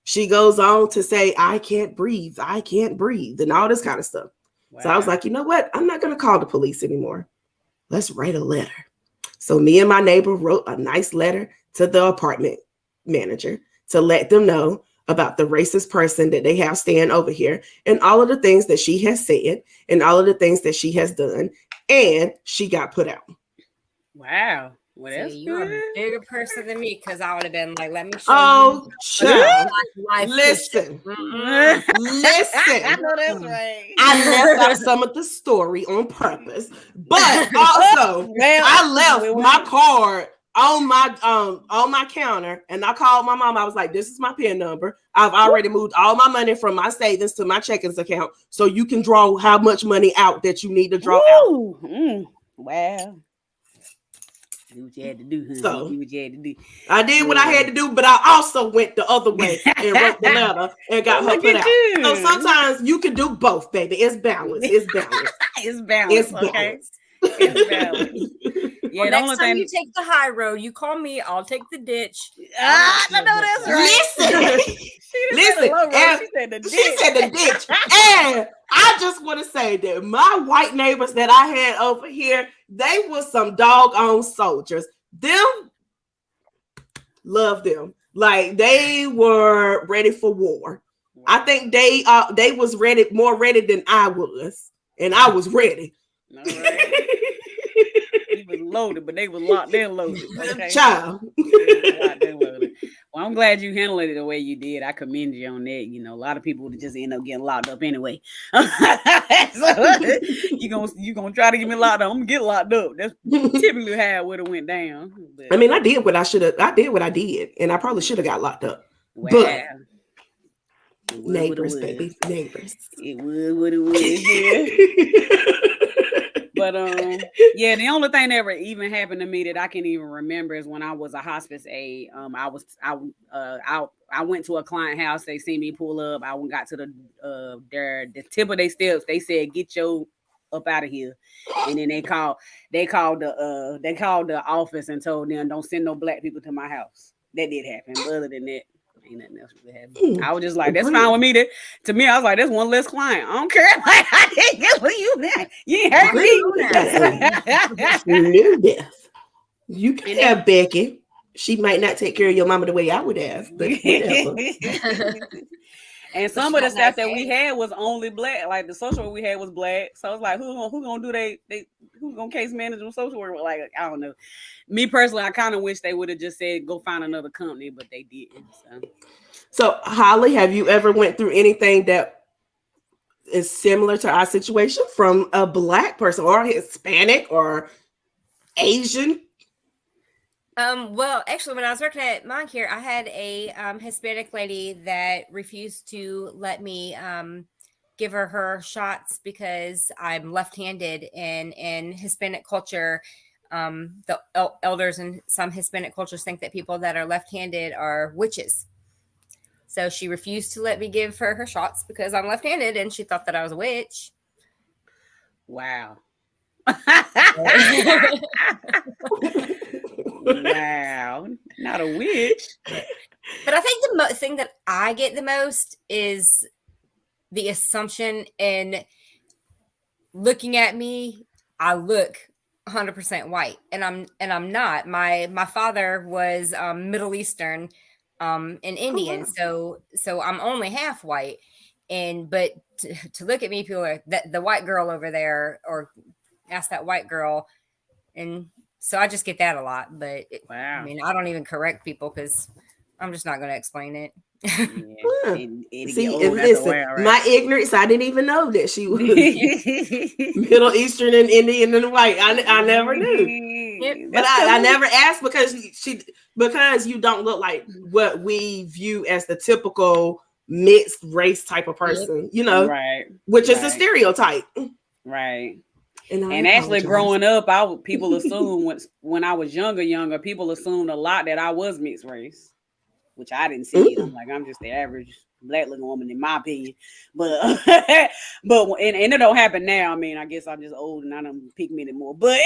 She goes on to say, I can't breathe, and all this kind of stuff. Wow. So I was like, you know what? I'm not going to call the police anymore. Let's write a letter. So me and my neighbor wrote a nice letter to the apartment manager to let them know about the racist person that they have staying over here and all of the things that she has said and all of the things that she has done. And she got put out. Wow. Well, that's you're a bigger person than me, because I would have been like, let me show you. Child. Listen. Listen. I know that's right. I left out some of the story on purpose, but also I left my card on my counter, and I called my mom. I was like, "This is my PIN number. I've already moved all my money from my savings to my checkings account, so you can draw how much money out that you need to draw out." Wow. Do what you had to do, honey. So Do what you had to do. I did what I had to do, but I also went the other way and wrote the letter and got her put out. So sometimes you can do both, baby. It's balanced. It's balanced. It's balanced. Okay. It's balanced. Yeah, Well, next time you take the high road, you call me. I'll take the ditch. I know that's right. Listen, she said the ditch. And I just want to say that my white neighbors that I had over here, they were some doggone soldiers. Them, love them. Like they were ready for war. I think they was more ready than I was, and I was ready. All right. He was loaded, but they was locked in loaded. Okay? Child. Locked in loaded. Well, I'm glad you handled it the way you did. I commend you on that. You know, a lot of people would just end up getting locked up anyway. So, you gonna try to get me locked up. I'm gonna get locked up. That's typically how it would have went down. But, I mean, I did what I should have. I did what I did, and I probably should have got locked up. wow. But neighbors, baby, neighbors. It would, yeah. But yeah, the only thing that ever even happened to me that I can even remember is when I was a hospice aide. I went to a client house. They seen me pull up. I got to the tip of their steps. They said, "Get your up out of here," and then they called the office and told them, "Don't send no black people to my house." That did happen. But other than that, ain't nothing else really happened. I was just like, that's fine with me. To me, I was like, that's one less client. I don't care. Like, I didn't get what you did. You ain't hurt me. New death. You can have Becky. She might not take care of your mama the way I would have, but whatever. And some of the staff that we had was only black. Like the social work we had was black. So I was like, who gonna do who's gonna case manage with social work? Like, I don't know. Me personally, I kind of wish they would have just said go find another company, but they didn't. So Holly, have you ever went through anything that is similar to our situation from a black person or Hispanic or Asian? Well, actually, when I was working at Mind Care, I had a Hispanic lady that refused to let me give her shots because I'm left-handed, and in Hispanic culture, the elders in some Hispanic cultures think that people that are left-handed are witches. So she refused to let me give her shots because I'm left-handed, and she thought that I was a witch. Wow. Wow, not a witch. But I think the thing that I get the most is the assumption in looking at me. I look 100% white, and I'm not. My father was Middle Eastern and Indian, so I'm only half white. But to look at me, people are the white girl over there, or ask that white girl, and so I just get that a lot. But I mean, I don't even correct people because I'm just not going to explain it. See, and listen, my ignorance, I didn't even know that she was Middle Eastern and Indian and white. I never knew. But I never asked because you don't look like what we view as the typical mixed race type of person, you know, which is a stereotype. Right. And actually growing up, people assume when I was younger, people assumed a lot that I was mixed race, which I didn't see it. I'm like, I'm just the average black looking woman in my opinion. But and it don't happen now. I mean, I guess I'm just old and I don't pick me anymore. But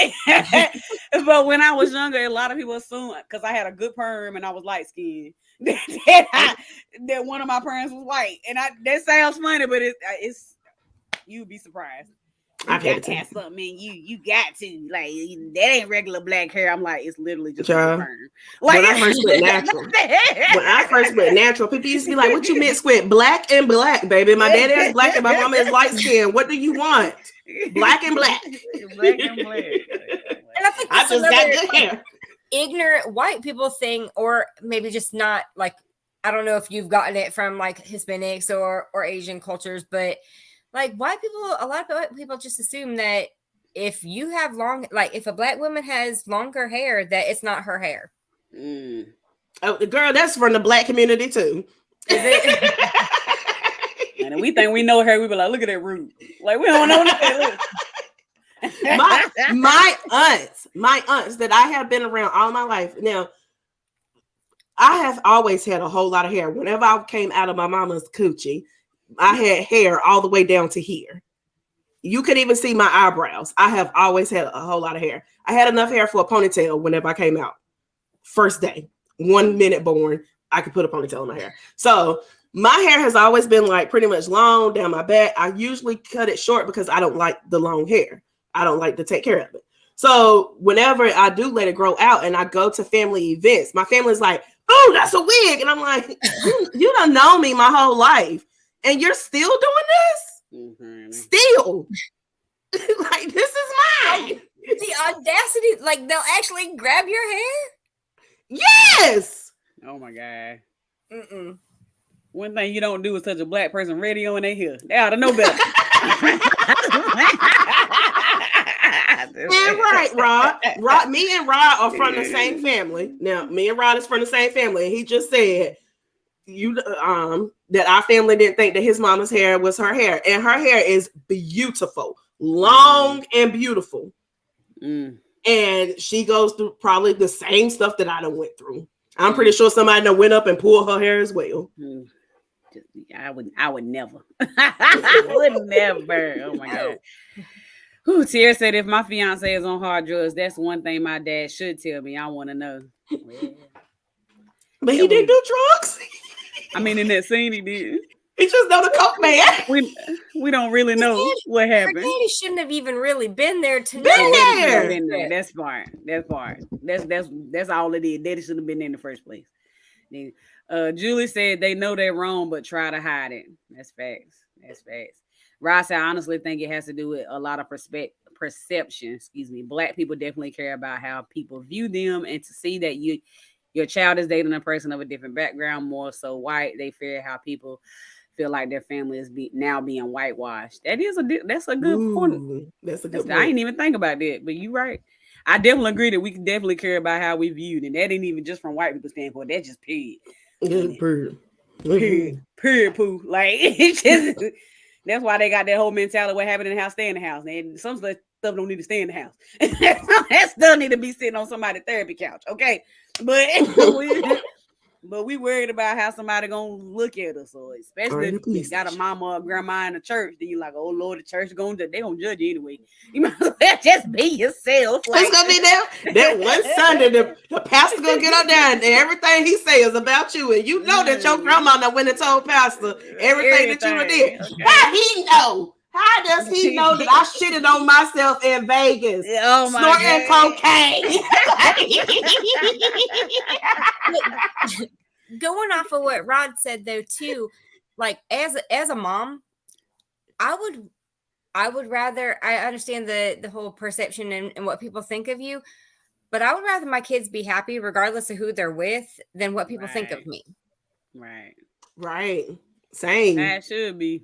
but when I was younger, a lot of people assumed because I had a good perm and I was light skinned that one of my parents was white. And that sounds funny, but it's you'd be surprised. I've had to have something in you got to like that ain't regular black hair. I'm like, it's literally just a perm. Like when I first went natural, people used to be like, what you mix with? Black and black, baby. My daddy is black and my mama is light skin. What do you want? Black and black. Black and black. And I think I just got good hair. Ignorant white people thing, or maybe just not like, I don't know if you've gotten it from like Hispanics or Asian cultures, but like white people, a lot of white people just assume that if you have long, like if a black woman has longer hair, that it's not her hair. Oh, girl, that's from the black community too. Is it? And we think we know her. We be like, look at that root. Like we don't know. Look. my aunts that I have been around all my life. Now, I have always had a whole lot of hair. Whenever I came out of my mama's coochie, I had hair all the way down to here. You could even see my eyebrows. I have always had a whole lot of hair. I had enough hair for a ponytail whenever I came out. First day, 1 minute born, I could put a ponytail in my hair. So my hair has always been like pretty much long down my back. I usually cut it short because I don't like the long hair. I don't like to take care of it. So whenever I do let it grow out and I go to family events, my family's like, oh, that's a wig. And I'm like, you don't know me my whole life. And you're still doing this? Still. Like, this is mine. The audacity, like they'll actually grab your hair? Yes. Oh my God. One thing you don't do is touch a black person radio and they hear. They ought to know better. And right, Rod. Me and Rod are from the same family. Now, me and Rod is from the same family. And he just said that our family didn't think that his mama's hair was her hair. And her hair is beautiful. Long and beautiful. And she goes through probably the same stuff that I done went through. I'm pretty sure somebody done went up and pulled her hair as well. I would never. I would never. Oh my God. Who Tierra said if my fiance is on hard drugs, that's one thing my dad should tell me. I want to know. Well, but he didn't do drugs. I mean, in that scene, he did. He just know the coke man. We don't really know what happened. Her daddy shouldn't have even really been there to Been know. there. That's part. That's all it is. Daddy should have been there in the first place. Then, Julie said they know they're wrong, but try to hide it. That's facts. Ross, I honestly think it has to do with a lot of perception. Black people definitely care about how people view them, and to see that your child is dating a person of a different background, more so white, they fear how people feel like their family is now being whitewashed. That's a good point. That's a good point. I didn't even think about that, but you're right. I definitely agree that we can definitely care about how we viewed, and that ain't even just from white people's standpoint. That's just period. Period. Poo. Like it's just. That's why they got that whole mentality. What happened in the house, stay in the house. And some stuff don't need to stay in the house. That stuff need to be sitting on somebody's therapy couch. Okay. But we worried about how somebody gonna look at us. Or especially if you got a mama or grandma in the church, then you like, oh Lord, the church they gonna judge you anyway. You might as well just be yourself. Like, it's gonna be there. That one Sunday, the pastor gonna get up there and everything he says is about you. And you know that your grandma done went and told pastor everything that you did. Okay. How he know? How does he know that I shitted on myself in Vegas? Oh my snorting cocaine. Going off of what Rod said though, too, like as a mom, I would rather, I understand the whole perception and what people think of you, but I would rather my kids be happy regardless of who they're with than what people think of me. Right. Same. That should be.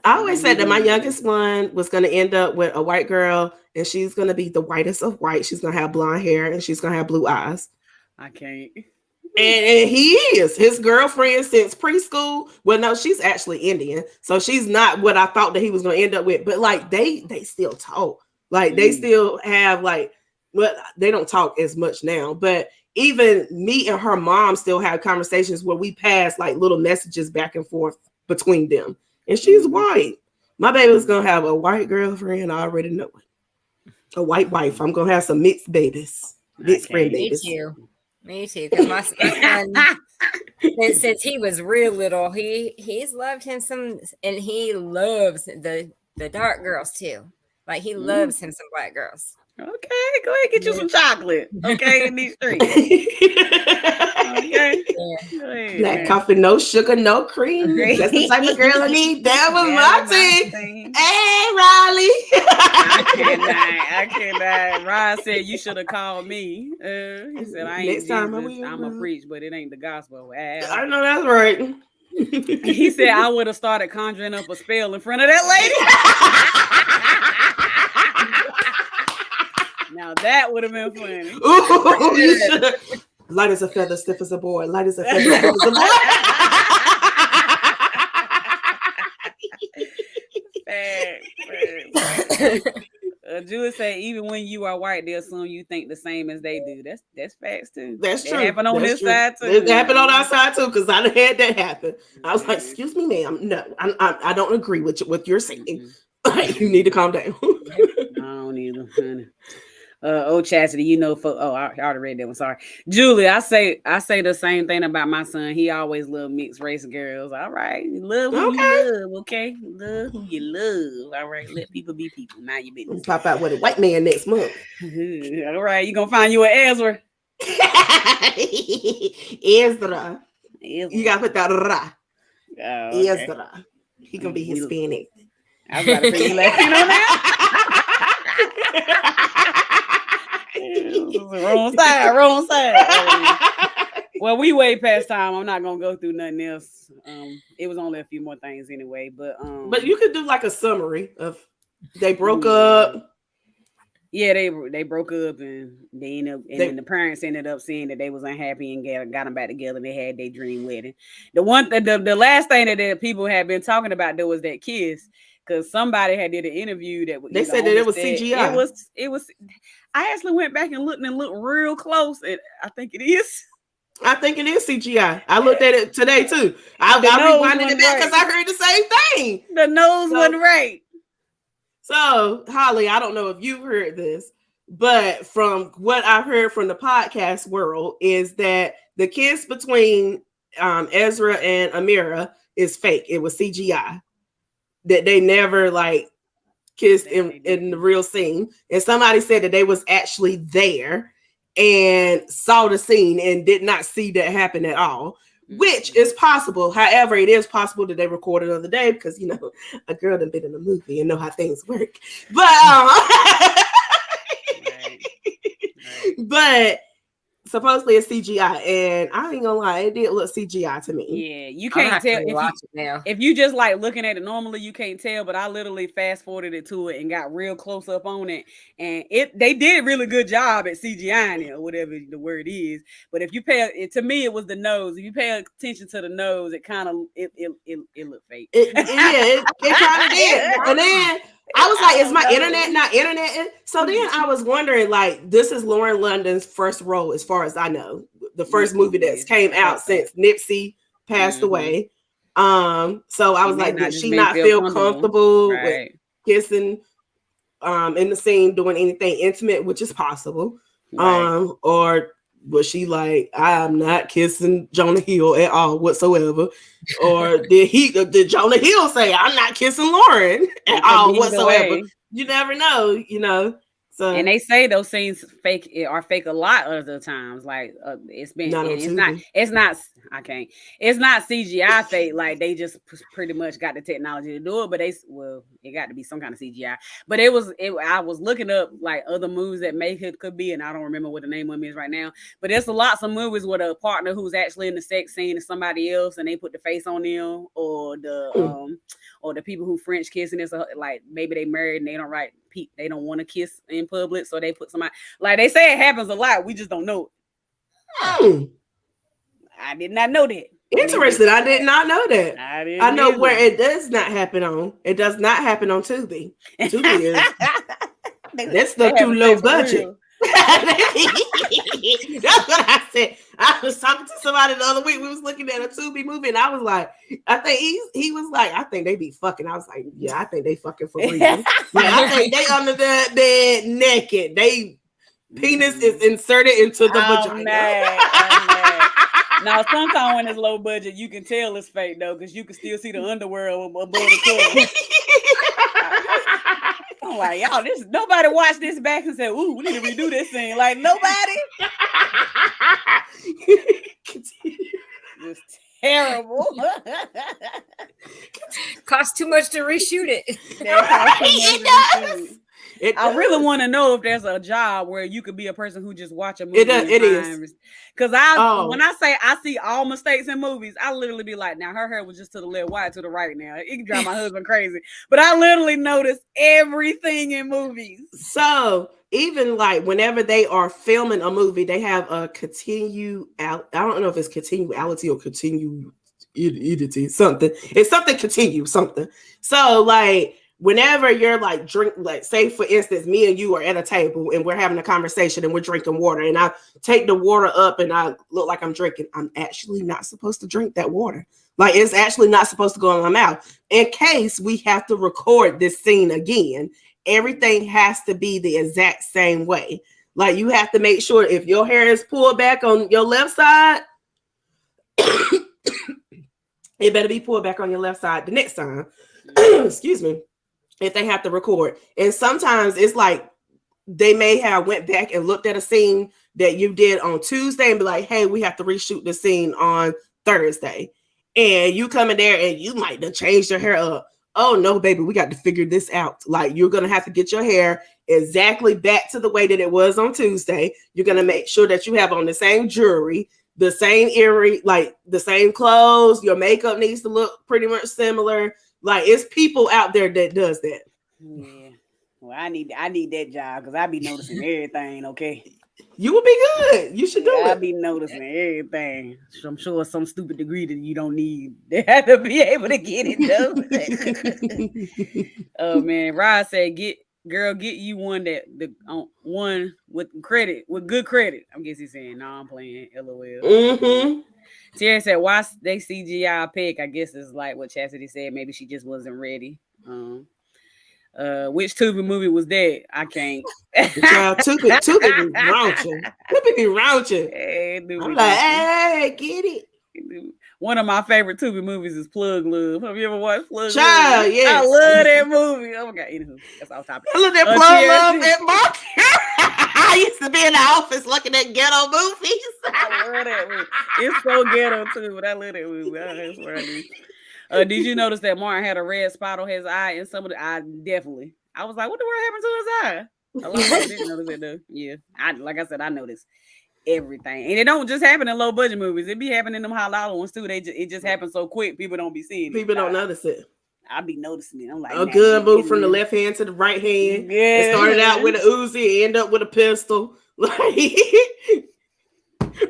I always said that my youngest one was going to end up with a white girl, and she's going to be the whitest of white. She's going to have blonde hair, and she's going to have blue eyes. I can't. And he is his girlfriend since preschool. Well, no, she's actually Indian, so she's not what I thought that he was going to end up with. But like they still talk. Like they still have like, well, they don't talk as much now, but even me and her mom still have conversations where we pass like little messages back and forth between them. And she's white. My baby's gonna have a white girlfriend. I already know it. A white wife. I'm gonna have some mixed babies. Mixed friend babies. Me too. Because my son, since he was real little, he's loved him some, and he loves the dark girls too. Like he loves him some black girls. Okay, go ahead, get you some chocolate. Okay, in these streets. Okay. Black coffee, no sugar, no cream. That's the type of girl I need. That was my team. Hey, Riley. I cannot. Ryan said you should have called me. He said I ain't Jesus. I'm a preach, but it ain't the gospel. I know that's right. He said I would have started conjuring up a spell in front of that lady. That would have been funny. Ooh, you should. Light as a feather, stiff as a board. Light as a feather, stiff as a board. Julie said, even when you are white, they assume you think the same as they do. That's facts too. That's true. It happened on That's this true. side too. It happened on our side too, because I had that happen. I was like, "Excuse me, ma'am. No, I don't agree with what you're saying. You need to calm down." I don't either, honey. Chastity, you know, I already read that one. Sorry, Julie. I say the same thing about my son. He always loved mixed race girls. All right, love who you love. Okay, love who you love. All right, let people be people. Now you business. Pop out with a white man next month. All right, you gonna find you an Ezra. Ezra. You gotta put that ra. Okay. Ezra. He gonna be Hispanic. I was about to say you Latino now. Wrong side. Well, we way past time. I'm not gonna go through nothing else. It was only a few more things anyway, but you could do like a summary of they broke up. Yeah, they broke up and they ended up, and then the parents ended up seeing that they was unhappy and got them back together. And they had their dream wedding. The last thing that people had been talking about though was that kiss. Because somebody had did an interview that they said that it was CGI. It was. I actually went back and looked real close, and I think it is. I think it is CGI. I looked at it today too. I rewinded it back because I heard the same thing. The nose wasn't right. So, Holly, I don't know if you've heard this, but from what I've heard from the podcast world is that the kiss between Ezra and Amira is fake. It was CGI. That they never like kissed in the real scene. And somebody said that they was actually there and saw the scene and did not see that happen at all, which is possible. However, it is possible that they recorded on the day because, you know, a girl done been in a movie and know how things work. But, but supposedly it's CGI, and I ain't gonna lie, it did look CGI to me. Yeah, you can't tell if you just like looking at it normally, you can't tell. But I literally fast forwarded it to it and got real close up on it, and they did really good job at CGI it or whatever the word is. But if you pay it to me, it was the nose. If you pay attention to the nose, it kind of it looked fake. It kind of did, and then. I was like, is my internet not internet? So then I was wondering, like, this is Lauren London's first role, as far as I know. The first movie that's came out since Nipsey passed away. So I was like, did she not feel comfortable with kissing in the scene, doing anything intimate, which is possible. Or was she like, I'm not kissing Jonah Hill at all whatsoever? Or did Jonah Hill say, I'm not kissing Lauren at all whatsoever? You never know, you know. So, and they say those scenes are fake a lot of the times. Like it's not CGI fake. Like they just pretty much got the technology to do it, but it got to be some kind of CGI. But I was looking up like other movies that could be, and I don't remember what the name of them is right now. But there's lots of movies with a partner who's actually in the sex scene is somebody else, and they put the face on them, or the people who French kissing is like maybe they married and they don't want to kiss in public, so they put somebody like they say it happens a lot. We just don't know it. I did not know that. Interesting. I did not know that. I know where it does not happen on. It does not happen on Tubi. Tubi is that's the too low budget. That's what I said. I was talking to somebody the other week. We was looking at a Tubi movie, and I was like, I think he was like, I think they be fucking. I was like, yeah, I think they fucking for real. Yeah, I think they under the bed naked. They penis is inserted into the vagina. Now, sometimes when it's low budget, you can tell it's fake though, because you can still see the underworld above the cover. I'm like, y'all, nobody watched this back and said, ooh, we need to redo this thing. Like, nobody. It's terrible. Cost too much to reshoot it. It does. I really want to know if there's a job where you could be a person who just watch a movie. It is. Because when I say I see all mistakes in movies, I literally be like, now her hair was just to the left, why to the right now? It can drive my husband crazy. But I literally notice everything in movies. So even like whenever they are filming a movie, they have a I don't know if it's continuality or continuity, something. It's something continue, something. So like whenever you're like say for instance, me and you are at a table and we're having a conversation and we're drinking water and I take the water up and I look like I'm drinking, I'm actually not supposed to drink that water. Like it's actually not supposed to go in my mouth. In case we have to record this scene again, everything has to be the exact same way. Like you have to make sure if your hair is pulled back on your left side, it better be pulled back on your left side the next time. Excuse me. If they have to record. And sometimes it's like they may have went back and looked at a scene that you did on Tuesday and be like, hey, we have to reshoot the scene on Thursday. And you come in there and you might have changed your hair up. Oh no, baby, we got to figure this out. Like you're going to have to get your hair exactly back to the way that it was on Tuesday. You're going to make sure that you have on the same jewelry, the same earring, like the same clothes. Your makeup needs to look pretty much similar. Like it's people out there that does that. Yeah. Well, I need that job because I be noticing everything. Okay. You would be good. You should do it. I be noticing everything. So I'm sure some stupid degree that you don't need. They have to be able to get it done. Oh man, Rod said, "Get you one one with credit, with good credit." I guess he's saying, "No, I'm playing." LOL. Mm-hmm. Terry said, "Why they CGI pick?" I guess it's like what Chastity said. Maybe she just wasn't ready. Which Tubi movie was that? I can't. Tubi be raunchy. Tubi be raunchy. Hey, I'm like, hey, get it. One of my favorite Tubi movies is Plug Love. Have you ever watched Plug Child, Love? yes. I love that movie. Oh my god, anywho, that's off topic. I love that Plug Love at Mark. I used to be in the office looking at ghetto movies. I love that movie. It's so ghetto too, but I love that movie. I swear I do. Did you notice that Martin had a red spot on his eye and some of the eye? Definitely. I was like, what the world happened to his eye? A lot of people didn't notice it though. Yeah. Like I said, I noticed everything. And it don't just happen in low budget movies. It be happening in them high dollar ones too. It just happens so quick, people don't be seeing it. People don't notice it. I be noticing it. I'm like, a good move from the left hand to the right hand. Yeah. It started out with a Uzi, end up with a pistol. Like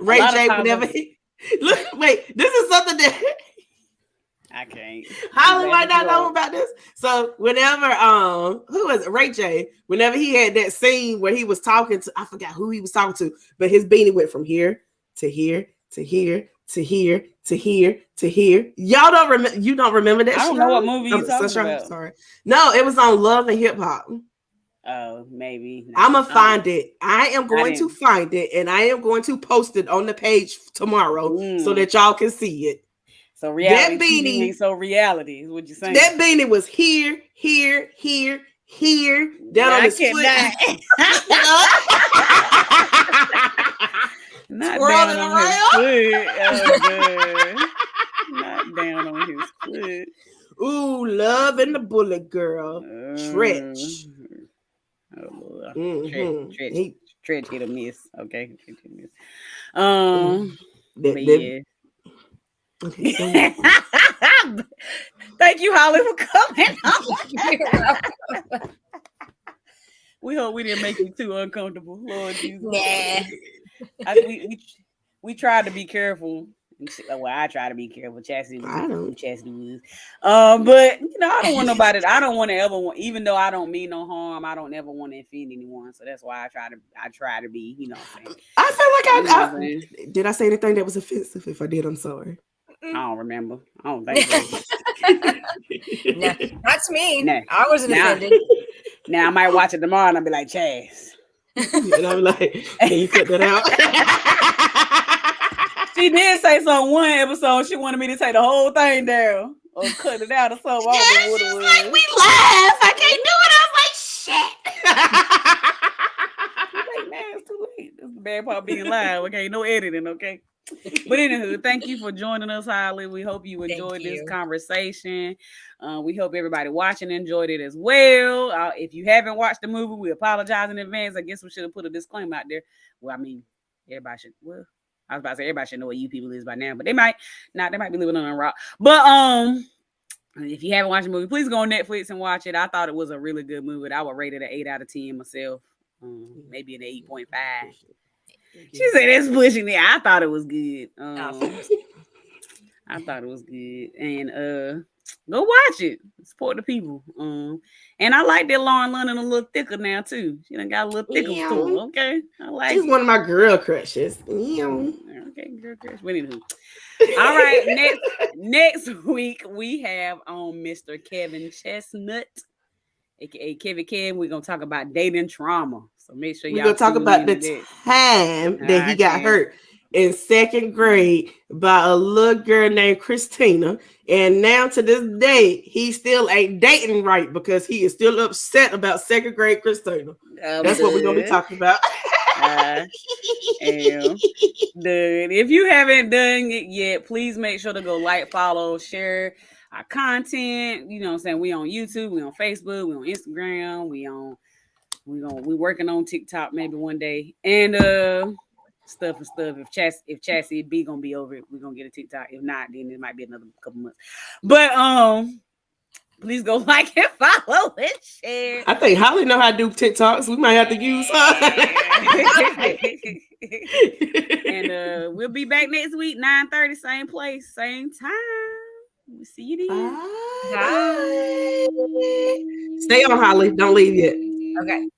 Ray J whenever look, wait, this is something that I can't. Holli might not know about this. So whenever who was it? Ray J, whenever he had that scene where he was talking to, I forgot who he was talking to, but his beanie went from here to here to here to here to here to here. Y'all don't remember? You don't remember that? I don't know what movie you talking about. Sorry, no, it was on Love and Hip Hop. Oh, maybe. No, I'm gonna find it. I am going to find it, and I am going to post it on the page tomorrow so that y'all can see it. So reality that beanie ain't so reality is what you're saying. That beanie was here, here, here, here, down on his foot. Not down on his foot. Oh, not down on his foot. Ooh, Love and the Bullet Girl. Tretch. Oh Lord. Tretch hit or miss. Okay. Tretch hit or miss. Yeah. Okay. Thank you, Holli, for coming. We hope we didn't make you too uncomfortable, Lord Jesus. Nah. We tried to be careful. Well, I try to be careful. Chastity was. But you know, I don't want nobody. I don't want to ever want, even though I don't mean no harm. I don't ever want to offend anyone. So that's why I try to be. You know what I'm saying? I feel like did I say anything that was offensive? If I did, I'm sorry. I don't remember. I don't think so. No, that's me. Nah. I wasn't offended. Now I might watch it tomorrow and I'll be like, Chaz. And I'm like, can you cut that out? She did say so on one episode. She wanted me to take the whole thing down or cut it out or something. Yeah, she's like, we laugh. I can't do it. I was like, shit. Too late, man. It's too late. That's the bad part of being live. Okay, no editing. Okay. But anywho, thank you for joining us, Holly. We hope you enjoyed this you. conversation. We hope everybody watching enjoyed it as well. If you haven't watched the movie, we apologize in advance. I guess we should have put a disclaimer out there. Well, I mean, everybody should. Well, I was about to say everybody should know what you people is by now, but they might not. They might be living on a rock. But if you haven't watched the movie, please go on Netflix and watch it. I thought it was a really good movie. I would rate it an 8 out of 10 myself. Maybe an 8.5. She said it's pushing it. I thought it was good. I thought it was good. And go watch it. Support the people. And I like that Lauren London a little thicker now too. She done got a little thicker to her. Okay. I like She's one of my girl crushes. Okay, girl crush. But anywho. All right, next week we have on Mr. Kevin Chestnut, aka Kevin Kev. We're gonna talk about dating trauma. So make sure y'all gonna talk about the time that he got hurt in 2nd grade by a little girl named Christina. And now to this day, he still ain't dating right because he is still upset about 2nd grade Christina. That's what we're gonna be talking about. If you haven't done it yet, please make sure to go like, follow, share our content. You know what I'm saying? We on YouTube, we on Facebook, we on Instagram, we working on TikTok maybe one day. And stuff. If Chassis B gonna be over it, we're gonna get a TikTok. If not, then it might be another couple months. But please go like and follow and share. I think Holly know how to do TikToks. We might have to use her. And we'll be back next week, 9:30, same place, same time. We'll see you then. Bye. Stay on, Holly. Don't leave yet. Okay.